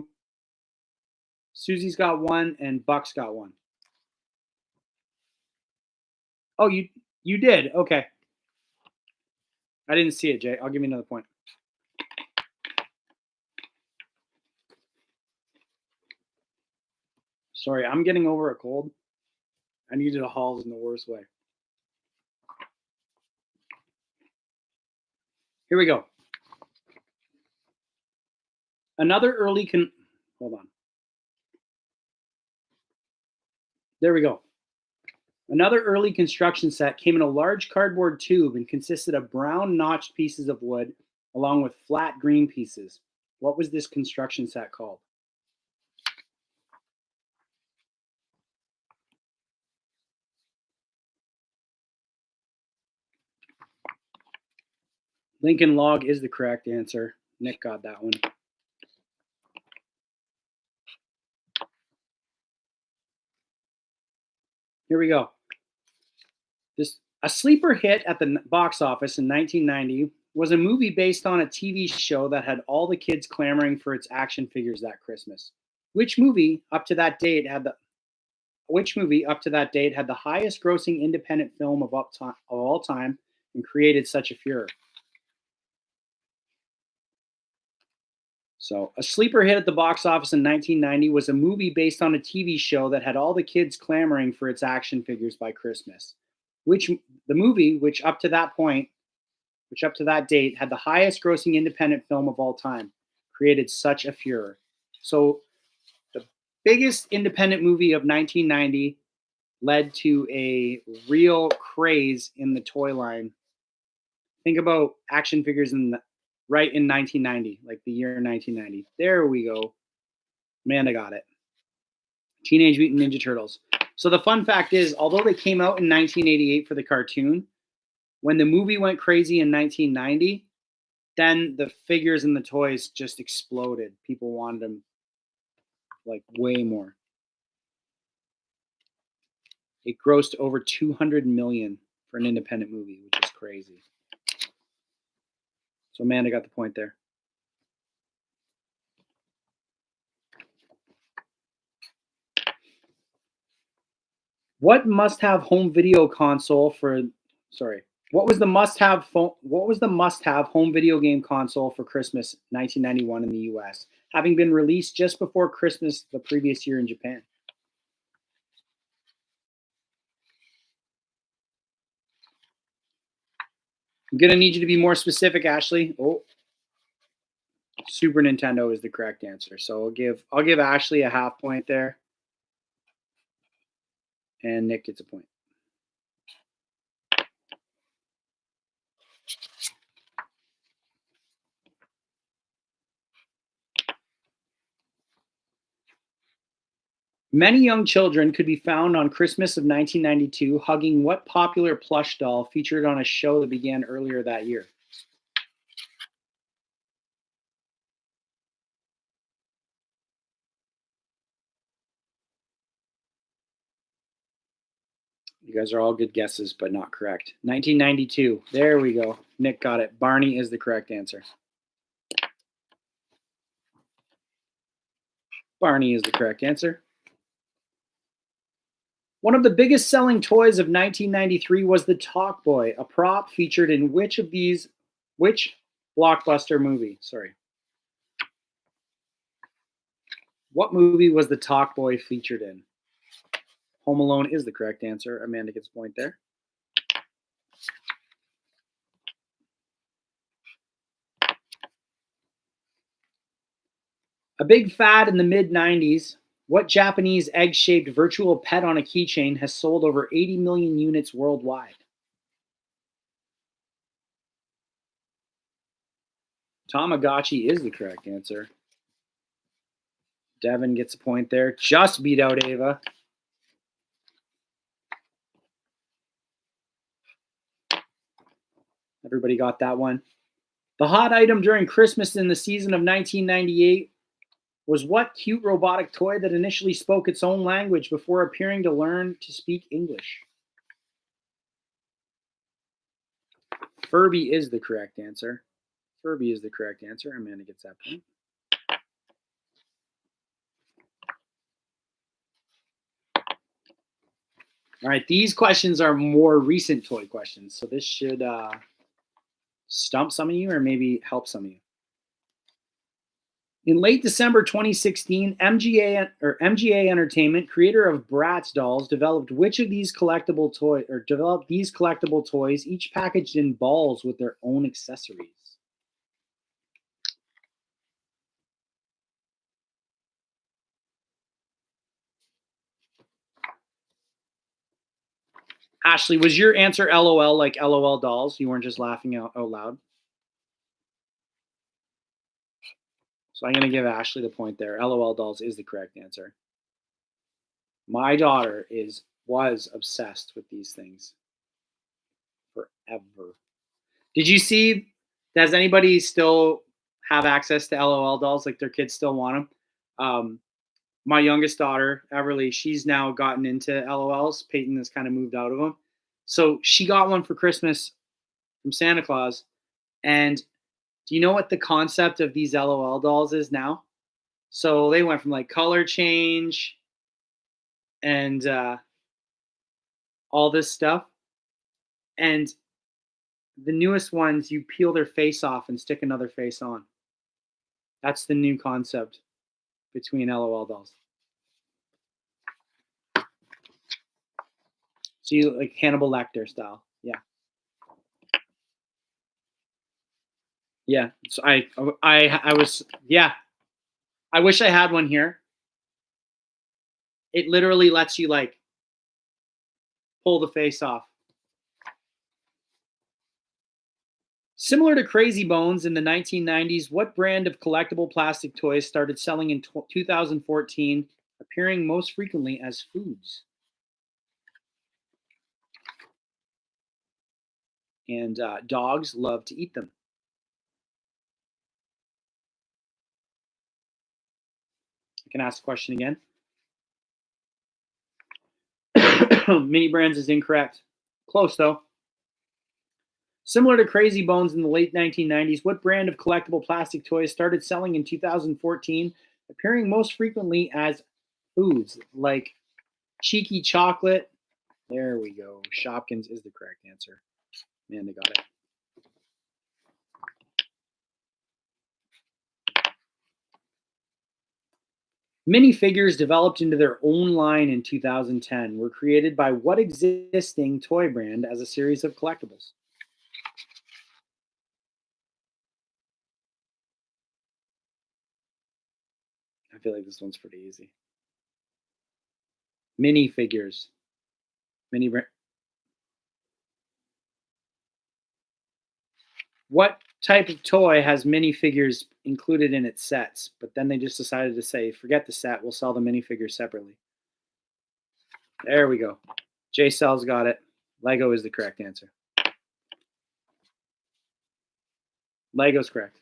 Speaker 1: Susie's got 1. And Buck's got 1. Oh, you did? Okay. I didn't see it, Jay. I'll give you another point. Sorry, I'm getting over a cold. I needed a Halls in the worst way. Here we go. Another early hold on. There we go. Another early construction set came in a large cardboard tube and consisted of brown notched pieces of wood along with flat green pieces. What was this construction set called? Lincoln Log is the correct answer. Nick got that one. Here we go. A sleeper hit at the box office in 1990 was a movie based on a TV show that had all the kids clamoring for its action figures that Christmas. Which movie up to that date had the highest grossing independent film of all time and created such a furor? So, a sleeper hit at the box office in 1990 was a movie based on a TV show that had all the kids clamoring for its action figures by Christmas. The movie, which up to that date had the highest grossing independent film of all time, created such a furor. So, the biggest independent movie of 1990 led to a real craze in the toy line. Think about action figures right in 1990, like the year 1990. There we go. Amanda got it. Teenage Mutant Ninja Turtles. So the fun fact is, although they came out in 1988 for the cartoon, when the movie went crazy in 1990, then the figures and the toys just exploded. People wanted them like way more. It grossed over 200 million for an independent movie, which is crazy. So Amanda got the point there. What must-have home video console for? What was the must-have home video game console for Christmas 1991 in the U.S., having been released just before Christmas the previous year in Japan? I'm gonna need you to be more specific, Ashley. Oh, Super Nintendo is the correct answer. So I'll give Ashley a half point there, and Nick gets a point. Many young children could be found on Christmas of 1992 hugging what popular plush doll featured on a show that began earlier that year? You guys are all good guesses, but not correct. 1992. There we go. Nick got it. Barney is the correct answer. Barney is the correct answer. One of the biggest selling toys of 1993 was the Talk Boy, a prop featured in which of these Which blockbuster movie? Sorry. What movie was the Talk Boy featured in? Home Alone is the correct answer. Amanda gets a point there. A big fad in the mid-90s, what Japanese egg-shaped virtual pet on a keychain has sold over 80 million units worldwide? Tamagotchi is the correct answer. Devin gets a point there. Just beat out Ava. Everybody got that one. The hot item during Christmas in the season of 1998 was what cute robotic toy that initially spoke its own language before appearing to learn to speak English? Furby is the correct answer. Furby is the correct answer. Amanda gets that point. All right, these questions are more recent toy questions, so this should stump some of you or maybe help some of you. In late December 2016, MGA Entertainment, creator of Bratz dolls, developed which of these collectible toys, each packaged in balls with their own accessories? Ashley, was your answer LOL like LOL dolls? You weren't just laughing out loud? So I'm going to give Ashley the point there. LOL dolls is the correct answer. My daughter was obsessed with these things forever. Did you see? Does anybody still have access to LOL dolls? Like their kids still want them? My youngest daughter, Everly, she's now gotten into LOLs. Peyton has kind of moved out of them. So she got one for Christmas from Santa Claus. And do you know what the concept of these LOL dolls is now? So they went from like color change and all this stuff. And the newest ones, you peel their face off and stick another face on. That's the new concept between LOL dolls. So you like Hannibal Lecter style. Yeah. Yeah. So I was, yeah. I wish I had one here. It literally lets you like pull the face off. Similar to Crazy Bones in the 1990s, what brand of collectible plastic toys started selling in 2014, appearing most frequently as foods? And dogs love to eat them. I can ask the question again. Mini Brands is incorrect. Close, though. Similar to Crazy Bones in the late 1990s, what brand of collectible plastic toys started selling in 2014, appearing most frequently as foods, like Cheeky Chocolate? There we go. Shopkins is the correct answer. Amanda got it. Minifigures developed into their own line in 2010 were created by what existing toy brand as a series of collectibles? I feel like this one's pretty easy. Minifigures. Mini brand. What type of toy has minifigures included in its sets? But then they just decided to say, forget the set, we'll sell the minifigures separately. There we go. J Cell's got it. Lego is the correct answer. Lego's correct.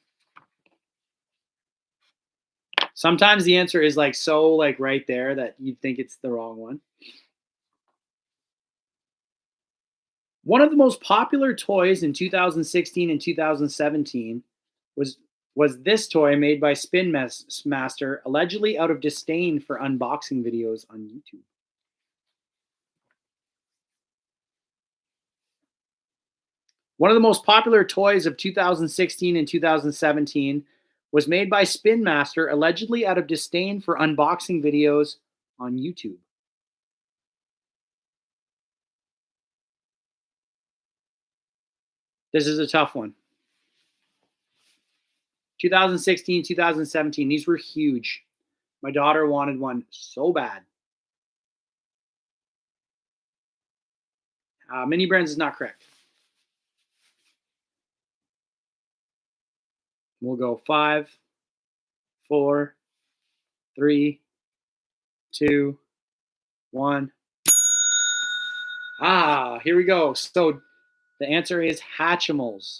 Speaker 1: Sometimes the answer is like so like right there that you'd think it's the wrong one. One of the most popular toys in 2016 and 2017 was this toy made by Spin Master, allegedly out of disdain for unboxing videos on YouTube. One of the most popular toys of 2016 and 2017 was made by Spin Master, allegedly out of disdain for unboxing videos on YouTube. This is a tough one. 2016, 2017, these were huge. My daughter wanted one so bad. Mini Brands is not correct. We'll go 5, 4, 3, 2, 1. Here we go. So the answer is Hatchimals.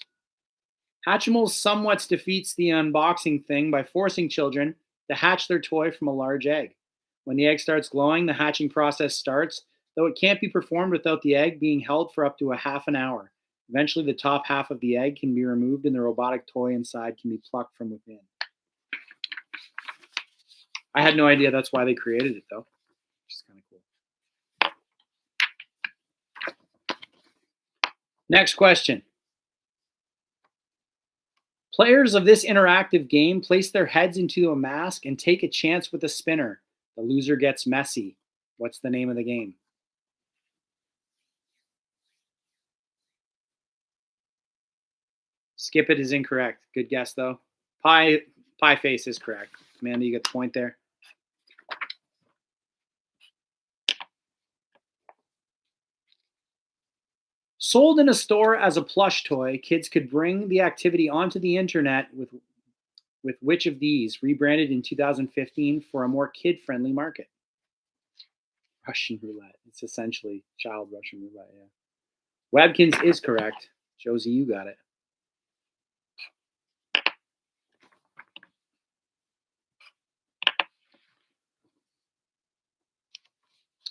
Speaker 1: Hatchimals somewhat defeats the unboxing thing by forcing children to hatch their toy from a large egg. When the egg starts glowing, the hatching process starts, though it can't be performed without the egg being held for up to a half an hour. Eventually, the top half of the egg can be removed and the robotic toy inside can be plucked from within. I had no idea that's why they created it, though, which is kind of cool. Next question. Players of this interactive game place their heads into a mask and take a chance with a spinner. The loser gets messy. What's the name of the game? Skip it is incorrect. Good guess, though. Pie Face is correct. Amanda, you get the point there. Sold in a store as a plush toy, kids could bring the activity onto the internet with which of these, rebranded in 2015 for a more kid-friendly market? Russian roulette. It's essentially child Russian roulette, yeah. Webkins is correct. Josie, you got it.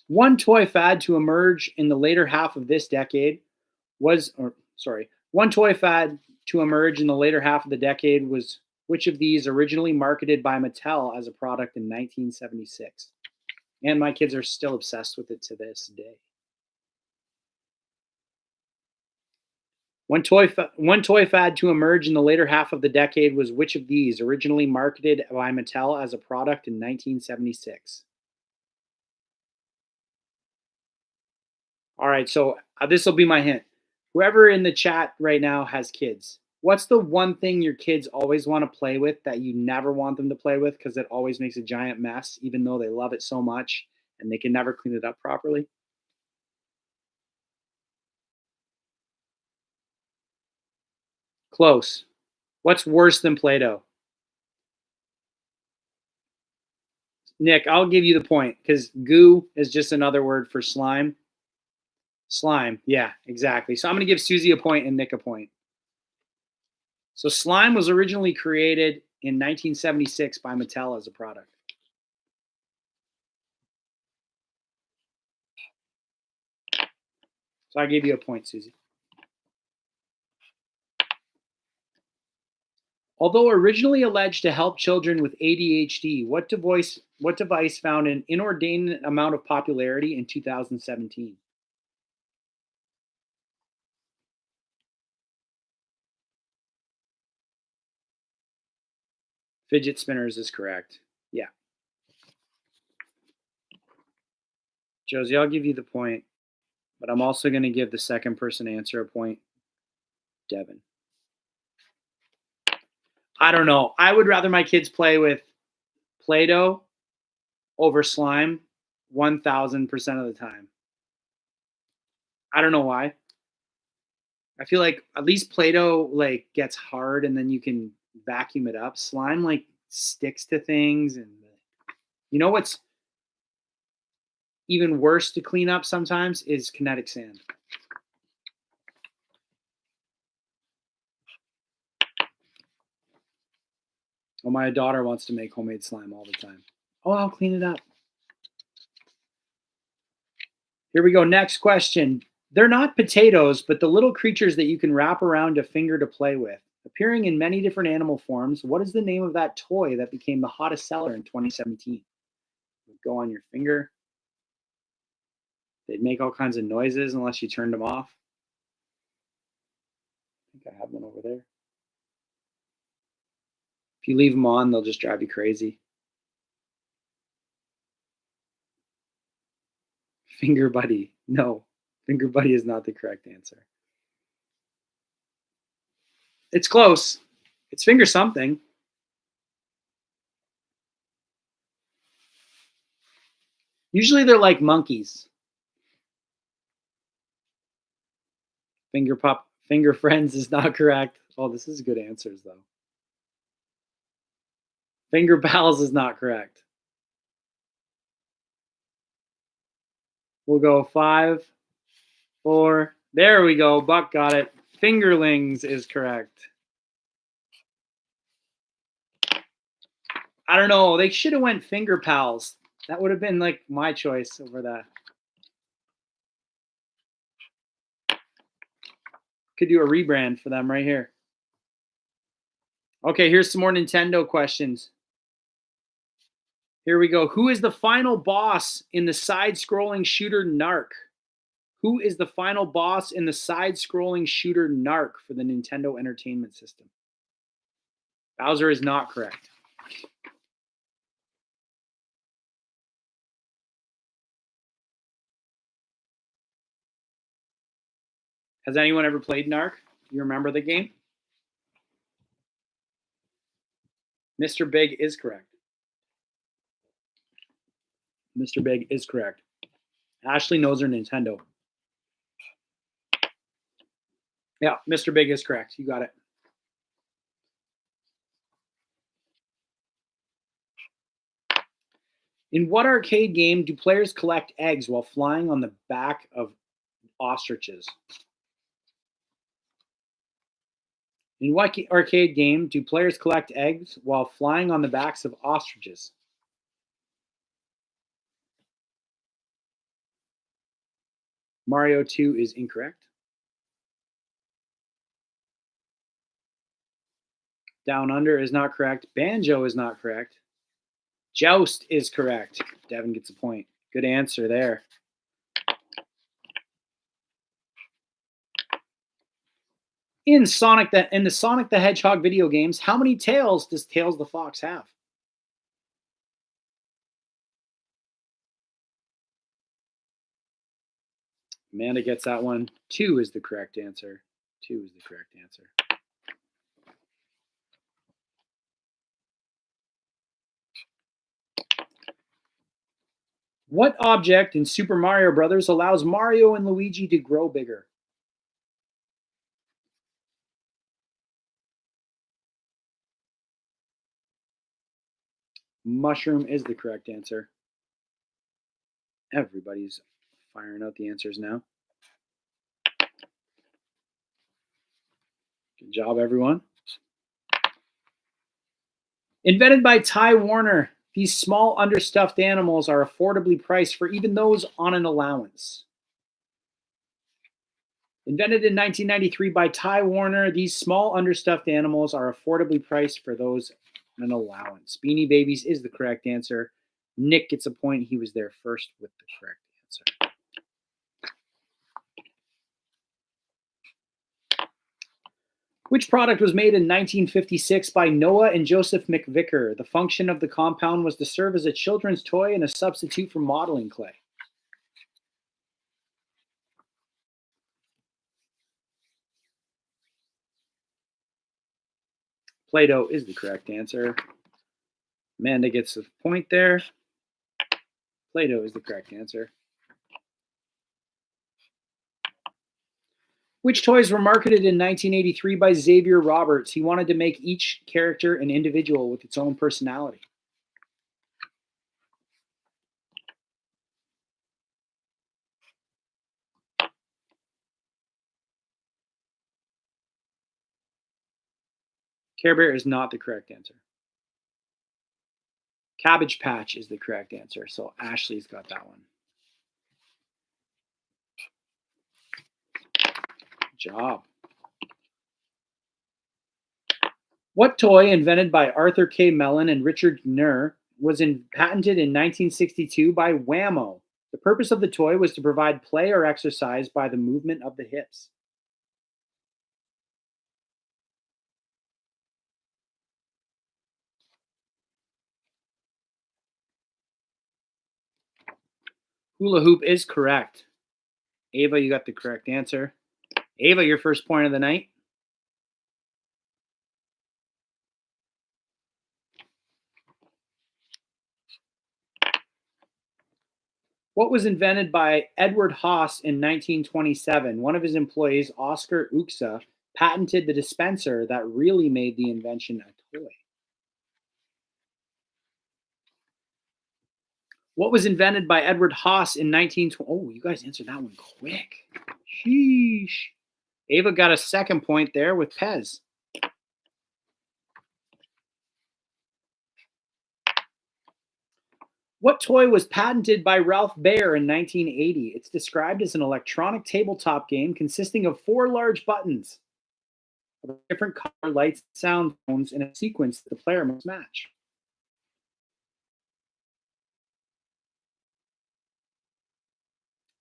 Speaker 1: One toy fad to emerge in the later half of this decade was, one toy fad to emerge in the later half of the decade was which of these, originally marketed by Mattel as a product in 1976? And my kids are still obsessed with it to this day. One toy fad to emerge in the later half of the decade was which of these, originally marketed by Mattel as a product in 1976? All right, so this will be my hint. Whoever in the chat right now has kids, what's the one thing your kids always want to play with that you never want them to play with because it always makes a giant mess, even though they love it so much and they can never clean it up properly? Close. What's worse than Play-Doh? Nick, I'll give you the point because goo is just another word for slime. Slime, yeah, exactly. So I'm going to give Susie a point and Nick a point. So slime was originally created in 1976 by Mattel as a product. So I gave you a point, Susie. Although originally alleged to help children with ADHD, what device found an inordinate amount of popularity in 2017? Fidget spinners is correct. Yeah. Josie, I'll give you the point, but I'm also going to give the second person answer a point. Devin. I don't know. I would rather my kids play with Play-Doh over slime 1000% of the time. I don't know why. I feel like at least Play-Doh like gets hard and then you can vacuum it up. Slime like sticks to things, and you know what's even worse to clean up sometimes is kinetic sand. Well, my daughter wants to make homemade slime all the time. Oh, I'll clean it up. Here we go. Next question. They're not potatoes, but the little creatures that you can wrap around a finger to play with. Appearing in many different animal forms, what is the name of that toy that became the hottest seller in 2017? Would go on your finger. They'd make all kinds of noises unless you turned them off. think I have one over there. If you leave them on, they'll just drive you crazy. Finger Buddy. No, Finger Buddy is not the correct answer. It's close. It's finger something. Usually they're like monkeys. Finger Friends is not correct. Oh, this is good answers though. Finger Pals is not correct. We'll go 5, 4. There we go. Buck got it. Fingerlings is correct. I don't know. They should have went Finger Pals. That would have been like my choice over that. Could do a rebrand for them right here. Okay, here's some more Nintendo questions. Here we go. Who is the final boss in the side-scrolling shooter Narc? Who is the final boss in the side-scrolling shooter Narc for the Nintendo Entertainment System? Bowser is not correct. Has anyone ever played Narc? Do you remember the game? Mr. Big is correct. Mr. Big is correct. Ashley knows her Nintendo. Yeah, Mr. Big is correct. You got it. In what arcade game do players collect eggs while flying on the back of ostriches? In what arcade game do players collect eggs while flying on the backs of ostriches? Mario 2 is incorrect. Down Under is not correct. Banjo is not correct. Joust is correct. Devin gets a point. Good answer there. In the Sonic the Hedgehog video games, how many tails does Tails the Fox have? Amanda gets that one. 2 is the correct answer. 2 is the correct answer. What object in Super Mario Brothers allows Mario and Luigi to grow bigger? Mushroom is the correct answer. Everybody's firing out the answers now. Good job, everyone. Invented by Ty Warner, these small understuffed animals are affordably priced for even those on an allowance. Invented in 1993 by Ty Warner, these small understuffed animals are affordably priced for those on an allowance. Beanie Babies is the correct answer. Nick gets a point. He was there first with the correct answer. Which product was made in 1956 by Noah and Joseph McVicker? The function of the compound was to serve as a children's toy and a substitute for modeling clay. Play-Doh is the correct answer. Amanda gets a point there. Play-Doh is the correct answer. Which toys were marketed in 1983 by Xavier Roberts? He wanted to make each character an individual with its own personality. Care Bear is not the correct answer. Cabbage Patch is the correct answer, so Ashley's got that one. Good job. What toy invented by Arthur K. Mellon and Richard Knerr was patented in 1962 by Wham-O? The purpose of the toy was to provide play or exercise by the movement of the hips. Hula hoop is correct. Ava, you got the correct answer. Ava, your first point of the night. What was invented by Edward Haas in 1927? One of his employees, Oscar Uxa, patented the dispenser that really made the invention a toy. What was invented by Edward Haas in 1920? Oh, you guys answered that one quick. Sheesh. Ava got a second point there with Pez. What toy was patented by Ralph Baer in 1980? It's described as an electronic tabletop game consisting of 4 large buttons of different color, lights, sound tones in a sequence that the player must match.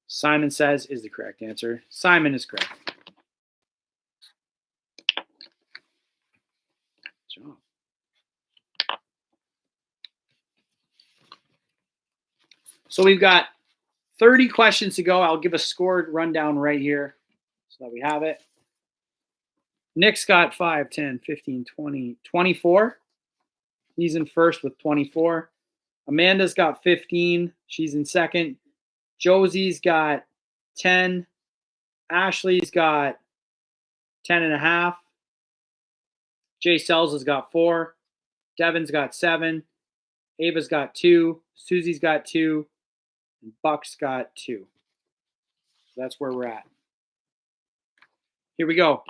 Speaker 1: Simon says is the correct answer. Simon is correct. Good job. So we've got 30 questions to go. I'll give a scored rundown right here so that we have it. Nick's got 5, 10, 15, 20, 24. He's in first with 24. Amanda's got 15. She's in second. Josie's got 10. Ashley's got 10 and a half. Jay Sells has got 4. Devin's got 7. Ava's got 2. Susie's got 2. And Buck's got 2. So that's where we're at. Here we go.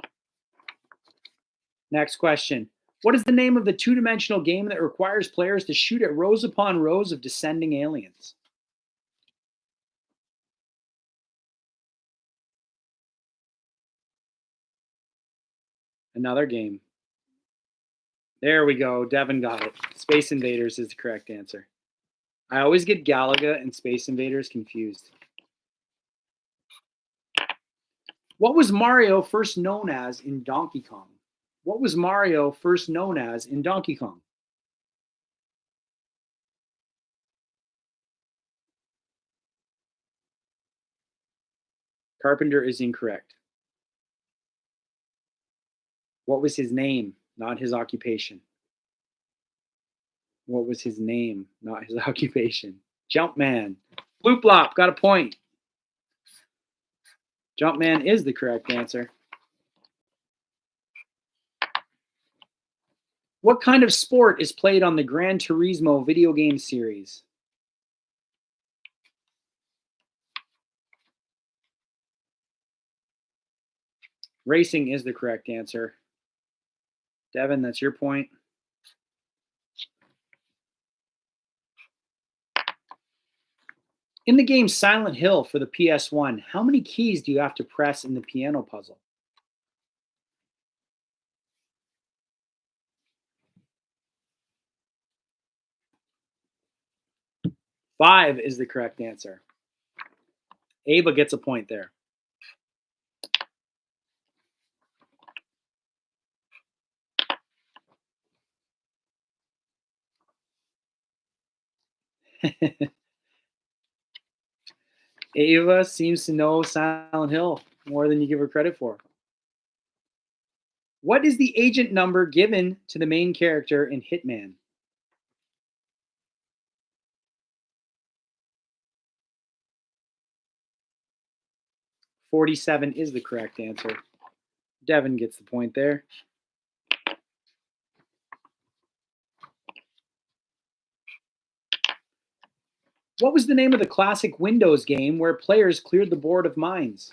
Speaker 1: Next question. What is the name of the two-dimensional game that requires players to shoot at rows upon rows of descending aliens? Another game. There we go. Devin got it. Space Invaders is the correct answer. I always get Galaga and Space Invaders confused. What was Mario first known as in Donkey Kong? What was Mario first known as in Donkey Kong? Carpenter is incorrect. What was his name, not his occupation? What was his name, not his occupation? Jumpman. Bloop Blop got a point. Jumpman is the correct answer. What kind of sport is played on the Gran Turismo video game series? Racing is the correct answer. Devin, that's your point. In the game Silent Hill for the PS1, how many keys do you have to press in the piano puzzle? 5 is the correct answer. Ava gets a point there. Ava seems to know Silent Hill more than you give her credit for. What is the agent number given to the main character in Hitman? "47 is the correct answer. Devin gets the point there. What was the name of the classic Windows game where players cleared the board of mines?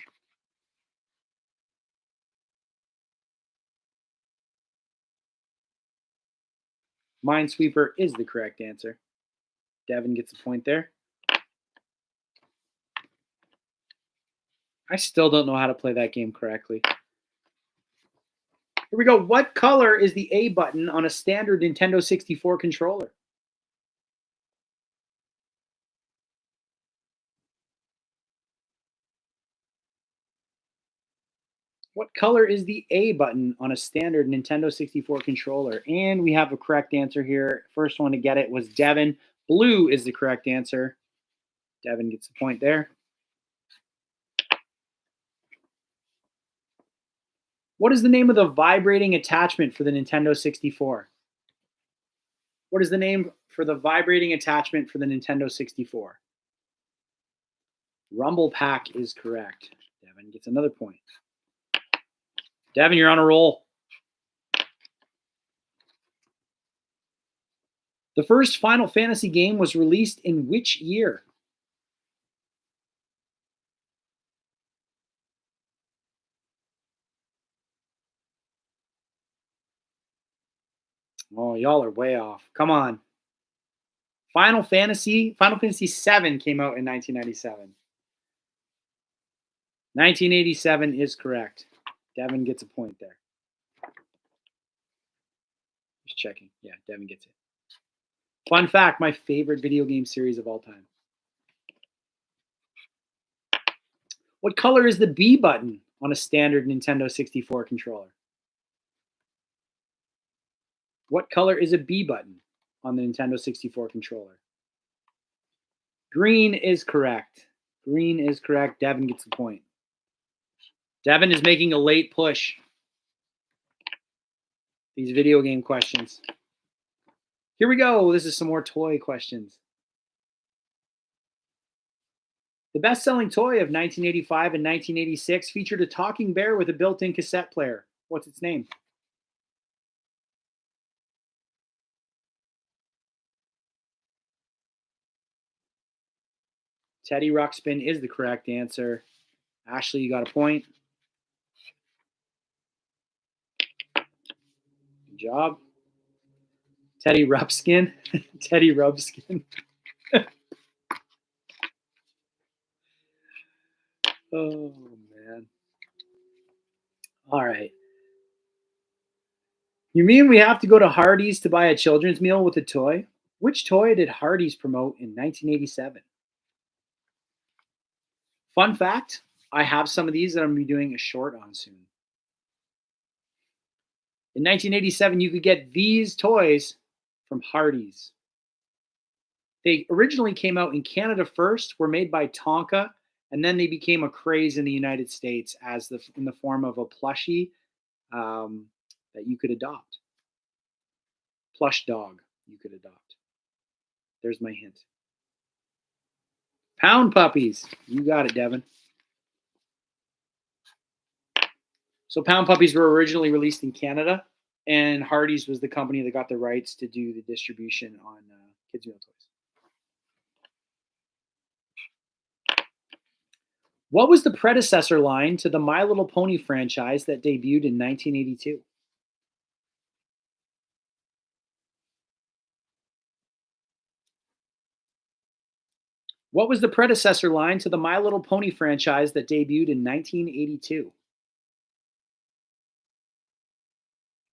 Speaker 1: Minesweeper is the correct answer. Devin gets a point there. I still don't know how to play that game correctly. Here we go. What color is the A button on a standard Nintendo 64 controller? What color is the A button on a standard Nintendo 64 controller? And we have a correct answer here. First one to get it was Devin. Blue is the correct answer. Devin gets the point there. What is the name of the vibrating attachment for the Nintendo 64? What is the name for the vibrating attachment for the Nintendo 64? Rumble Pack is correct. Devin gets another point. Devin, you're on a roll. The first Final Fantasy game was released in which year? Oh, y'all are way off. Come on. Final Fantasy VII came out in 1997. 1987 is correct. Devin gets a point there. Just checking. Yeah, Devin gets it. Fun fact, my favorite video game series of all time. What color is the B button on a standard Nintendo 64 controller? What color is a B button on the Nintendo 64 controller? Green is correct. Green is correct. Devin gets the point. Devin is making a late push. These video game questions. Here we go. This is some more toy questions. The best-selling toy of 1985 and 1986 featured a talking bear with a built-in cassette player. What's its name? Teddy Ruxpin is the correct answer. Ashley, you got a point. Good job. Teddy Rupskin. Teddy Rubskin. Oh, man. All right. You mean we have to go to Hardee's to buy a children's meal with a toy? Which toy did Hardee's promote in 1987? Fun fact, I have some of these that I'm going to be doing a short on soon. In 1987, you could get these toys from Hardee's. They originally came out in Canada first, were made by Tonka, and then they became a craze in the United States as in the form of a plushie that you could adopt. Plush dog you could adopt. There's my hint. Pound puppies. You got it, Devin. So Pound Puppies were originally released in Canada, and Hardee's was the company that got the rights to do the distribution on kids' meal toys. What was the predecessor line to the My Little Pony franchise that debuted in 1982? What was the predecessor line to the My Little Pony franchise that debuted in 1982?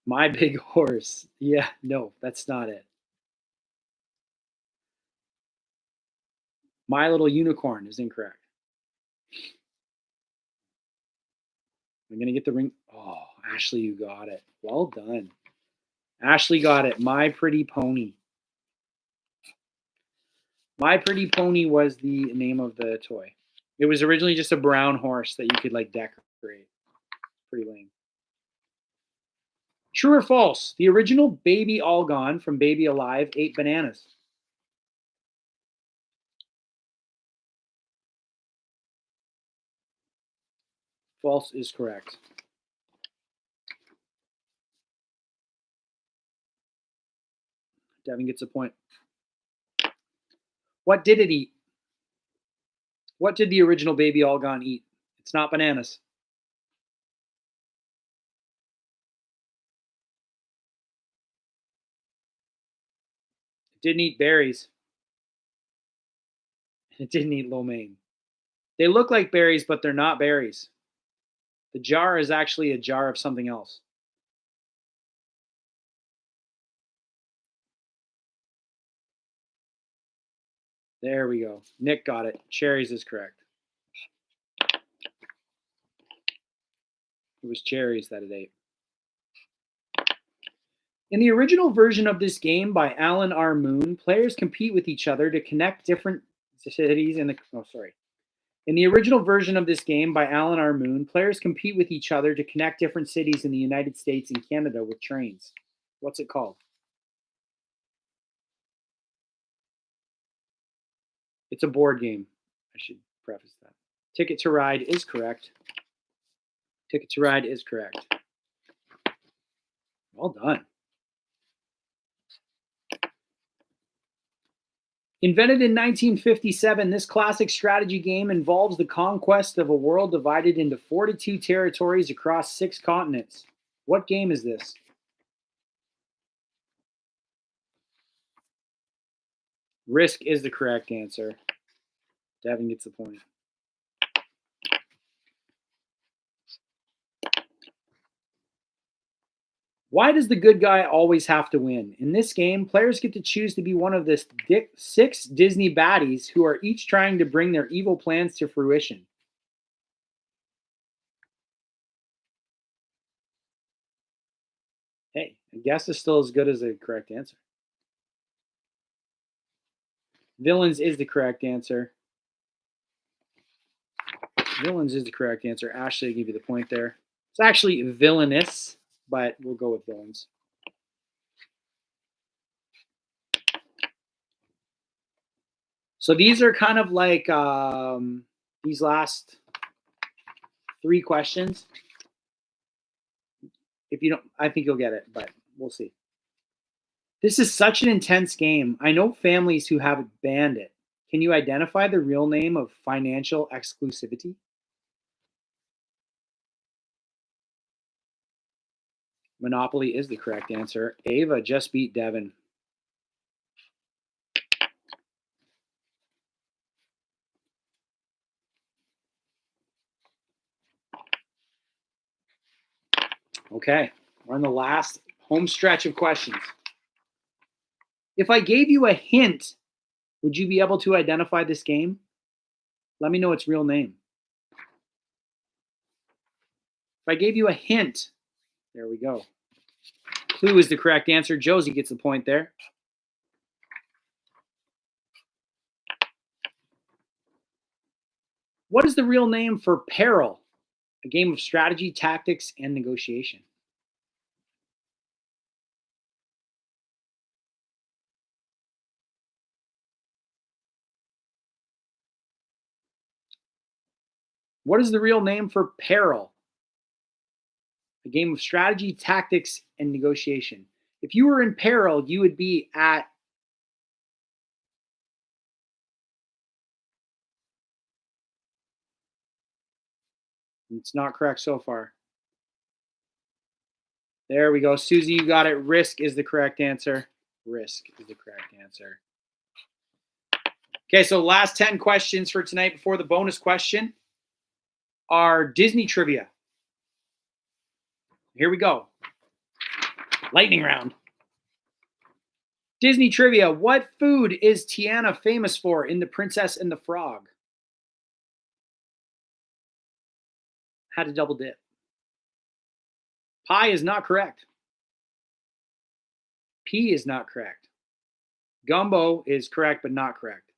Speaker 1: My Big Horse. Yeah, no, that's not it. My Little Unicorn is incorrect. I'm going to get the ring. Oh, Ashley, you got it. Well done. Ashley got it. My Pretty Pony. My Pretty Pony was the name of the toy. It was originally just a brown horse that you could like decorate. Pretty lame. True or false? The original Baby All Gone from Baby Alive ate bananas. False is correct. Devin gets a point. What did it eat? What did the original Baby All Gone eat? It's not bananas. It didn't eat berries. It didn't eat lo mein. They look like berries, but they're not berries. The jar is actually a jar of something else. There we go. Nick got it. Cherries is correct. It was cherries that it ate. In the original version of this game by Alan R. Moon, players compete with each other to connect different cities in the. Oh, sorry. In the original version of this game by Alan R. Moon, players compete with each other to connect different cities in the United States and Canada with trains. What's it called? It's a board game. I should preface that. Ticket to Ride is correct. Ticket to Ride is correct. Well done. Invented in 1957, this classic strategy game involves the conquest of a world divided into 42 territories across 6 continents. What game is this? Risk is the correct answer. Devin gets the point. Why does the good guy always have to win? In this game, players get to choose to be one of the 6 Disney baddies who are each trying to bring their evil plans to fruition. Hey, a guess is still as good as a correct answer. Villains is the correct answer. Villains is the correct answer. Ashley, I'll give you the point there. It's actually villainous, but we'll go with villains. So these are kind of like these last 3 questions. If you don't, I think you'll get it, but we'll see. This is such an intense game. I know families who have banned it. Can you identify the real name of financial exclusivity? Monopoly is the correct answer. Ava just beat Devin. Okay, we're on the last home stretch of questions. If I gave you a hint, would you be able to identify this game? Let me know its real name. If I gave you a hint, there we go. Clue is the correct answer. Josie gets the point there. What is the real name for Peril? A game of strategy, tactics, and negotiation. What is the real name for Peril? A game of strategy, tactics, and negotiation. If you were in peril, you would be at. It's not correct so far. There we go. Susie, you got it. Risk is the correct answer. Risk is the correct answer. Okay, so last 10 questions for tonight before the bonus question are Disney trivia. Here we go. Lightning round. Disney trivia. What food is Tiana famous for in The Princess and the Frog? Had to double dip. Pie is not correct. P is not correct. Gumbo is correct, but not correct.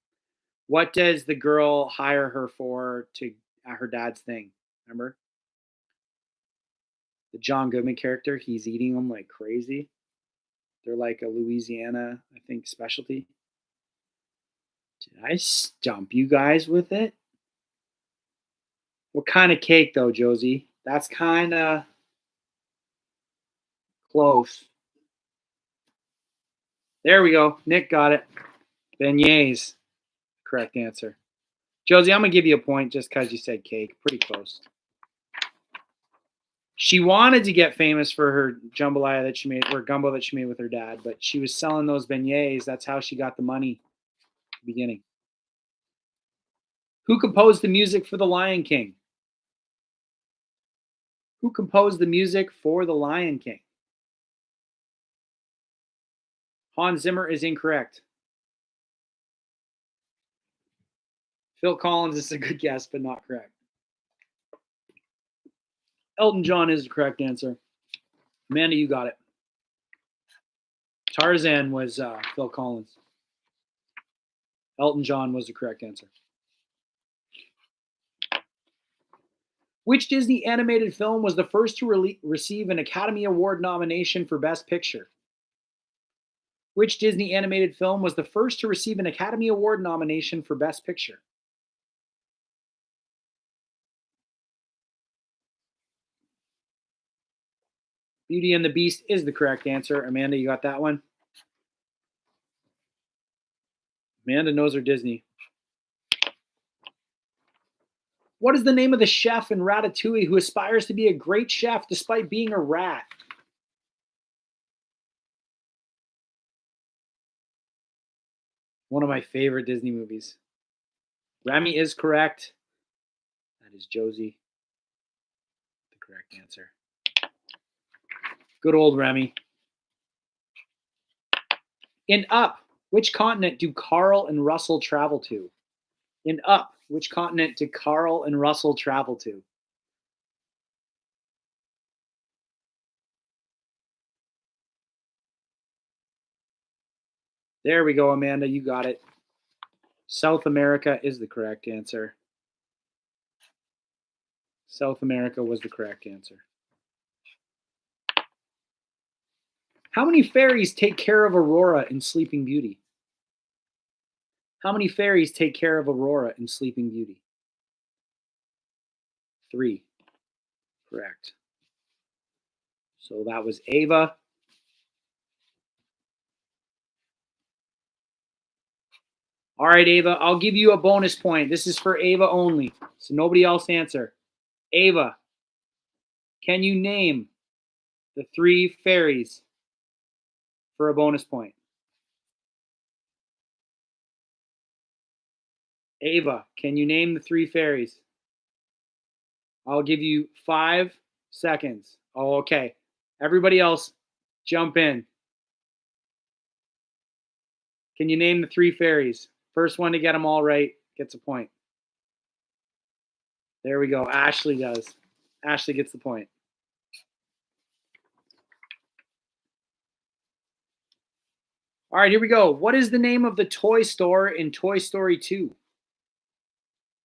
Speaker 1: What does the girl hire her for to at her dad's thing? Remember? The John Goodman character, he's eating them like crazy. They're like a Louisiana, I think, specialty. Did I stump you guys with it? What kind of cake, though, Josie? That's kind of close. There we go. Nick got it. Beignets. Correct answer. Josie, I'm going to give you a point just because you said cake. Pretty close. She wanted to get famous for her jambalaya that she made, or gumbo that she made with her dad, but she was selling those beignets. That's how she got the money at the beginning. Who composed the music for The Lion King? Who composed the music for The Lion King? Hans Zimmer is incorrect. Phil Collins is a good guess, but not correct. Elton John is the correct answer. Amanda, you got it. Tarzan was Phil Collins. Elton John was the correct answer. Which Disney animated film was the first to receive an Academy Award nomination for Best Picture? Which Disney animated film was the first to receive an Academy Award nomination for Best Picture? Beauty and the Beast is the correct answer. Amanda, you got that one? Amanda knows her Disney. What is the name of the chef in Ratatouille who aspires to be a great chef despite being a rat? One of my favorite Disney movies. Remy is correct. That is Josie. The correct answer. Good old Remy. In Up, which continent do Carl and Russell travel to? In Up, which continent do Carl and Russell travel to? There we go, Amanda. You got it. South America is the correct answer. South America was the correct answer. How many fairies take care of Aurora in Sleeping Beauty? How many fairies take care of Aurora in Sleeping Beauty? 3. Correct. So that was Ava. All right, Ava, I'll give you a bonus point. This is for Ava only, so nobody else answer. Ava, can you name the 3 fairies for a bonus point? Ava, can you name the 3 fairies? I'll give you 5 seconds. Oh, okay. Everybody else, jump in. Can you name the 3 fairies? First one to get them all right gets a point. There we go. Ashley does. Ashley gets the point. All right, here we go. What is the name of the toy store in Toy Story 2?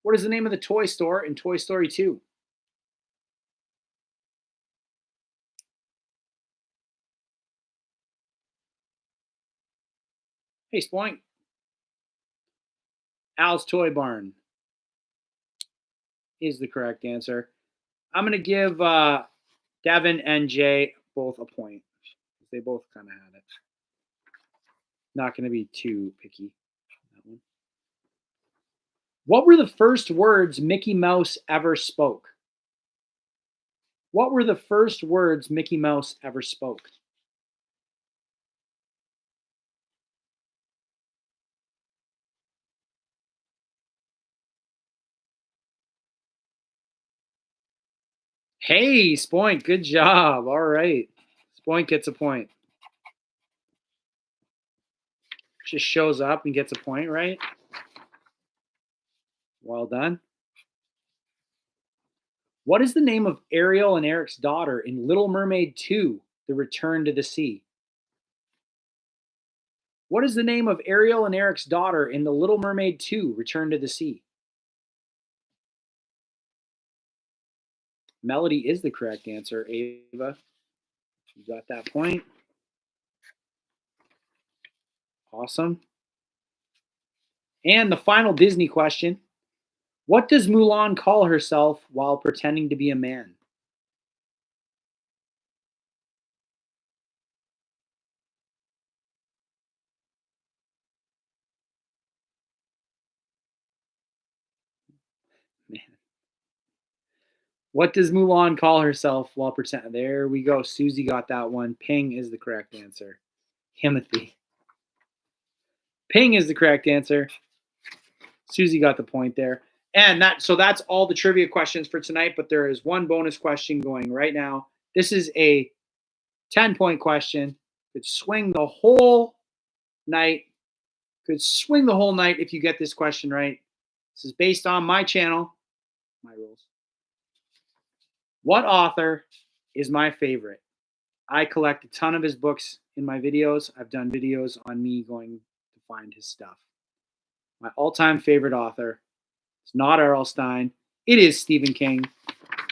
Speaker 1: What is the name of the toy store in Toy Story 2? Hey, Spoink. Al's Toy Barn is the correct answer. I'm going to give Devin and Jay both a point. They both kind of had it. Not going to be too picky. That one. What were the first words Mickey Mouse ever spoke? What were the first words Mickey Mouse ever spoke? Hey, Spoink, good job. All right. Spoink gets a point. Just shows up and gets a point, right? Well done. What is the name of Ariel and Eric's daughter in Little Mermaid 2, The Return to the Sea? What is the name of Ariel and Eric's daughter in The Little Mermaid 2, Return to the Sea? Melody is the correct answer, Ava. You got that point. Awesome. And the final Disney question. What does Mulan call herself while pretending to be a man? Man. What does Mulan call herself while pretending? There we go. Susie got that one. Ping is the correct answer. Timothy. Ping is the correct answer. Susie got the point there. And that's all the trivia questions for tonight, but there is one bonus question going right now. This is a 10-point question. Could swing the whole night. Could swing the whole night if you get this question right. This is based on my channel, my rules. What author is my favorite? I collect a ton of his books in my videos. I've done videos on me going to find his stuff. my all-time favorite author. It's not R.L. Stine. It is Stephen King.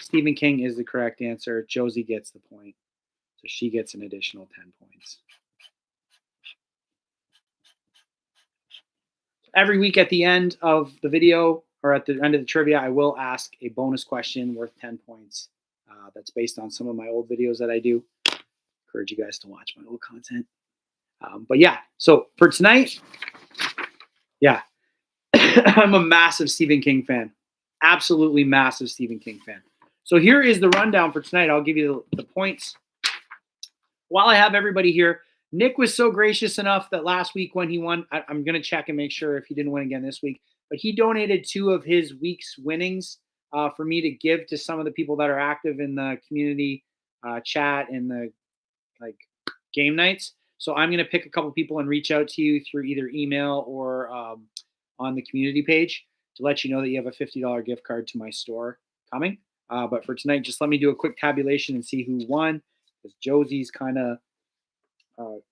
Speaker 1: Stephen King is the correct answer. Josie gets the point. So she gets an additional 10 points. Every week at the end of the video or at the end of the trivia, I will ask a bonus question worth 10 points. That's based on some of my old videos that I do. Encourage you guys to watch my old content. But yeah, so for tonight, yeah, I'm a massive Stephen King fan. Absolutely massive Stephen King fan. So here is the rundown for tonight. I'll give you the points. While I have everybody here, Nick was so gracious enough that last week when he won, I'm going to check and make sure if he didn't win again this week, but he donated 2 of his week's winnings for me to give to some of the people that are active in the community chat and the game nights. So I'm going to pick a couple people and reach out to you through either email or on the community page to let you know that you have a $50 gift card to my store coming. But for tonight, just let me do a quick tabulation and see who won, because Josie's kind of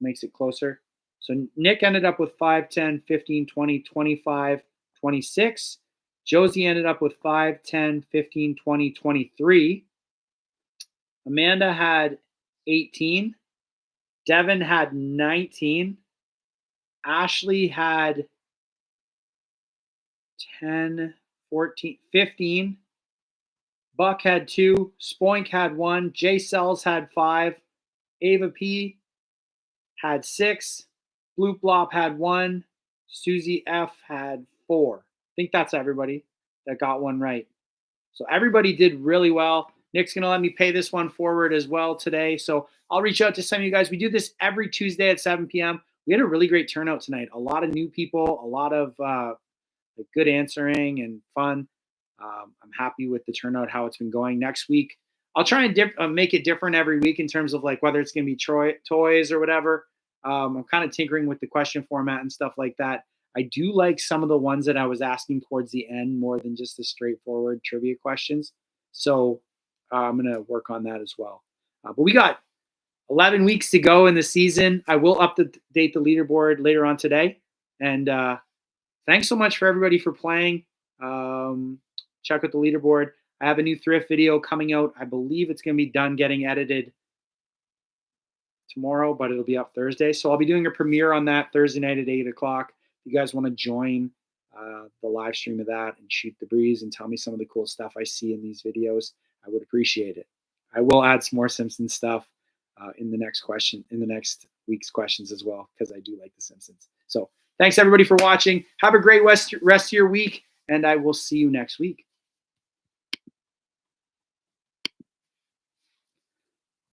Speaker 1: makes it closer. So Nick ended up with 5, 10, 15, 20, 25, 26. Josie ended up with 5, 10, 15, 20, 23. Amanda had 18. Devin had 19. Ashley had 10, 14, 15. Buck had 2. Spoink had 1. Jay Sells had 5. Ava P had 6. Bloop Blop had 1. Susie F had 4. I think that's everybody that got one right. So everybody did really well. Nick's going to let me pay this one forward as well today. So I'll reach out to some of you guys. We do this every Tuesday at 7 p.m. We had a really great turnout tonight. A lot of new people, a lot of good answering and fun. I'm happy with the turnout, how it's been going. Next week, I'll try and make it different every week in terms of like whether it's going to be toys or whatever. I'm kind of tinkering with the question format and stuff like that. I do like some of the ones that I was asking towards the end more than just the straightforward trivia questions. So I'm going to work on that as well. But we got 11 weeks to go in the season. I will update the leaderboard later on today. And thanks so much for everybody for playing. Check out the leaderboard. I have a new thrift video coming out. I believe it's going to be done getting edited tomorrow, but it'll be up Thursday. So I'll be doing a premiere on that Thursday night at 8 o'clock. If you guys want to join the live stream of that and shoot the breeze and tell me some of the cool stuff I see in these videos, I would appreciate it. I will add some more Simpsons stuff in the next week's questions as well, because I do like the Simpsons. So thanks everybody for watching. Have a great rest of your week, and I will see you next week.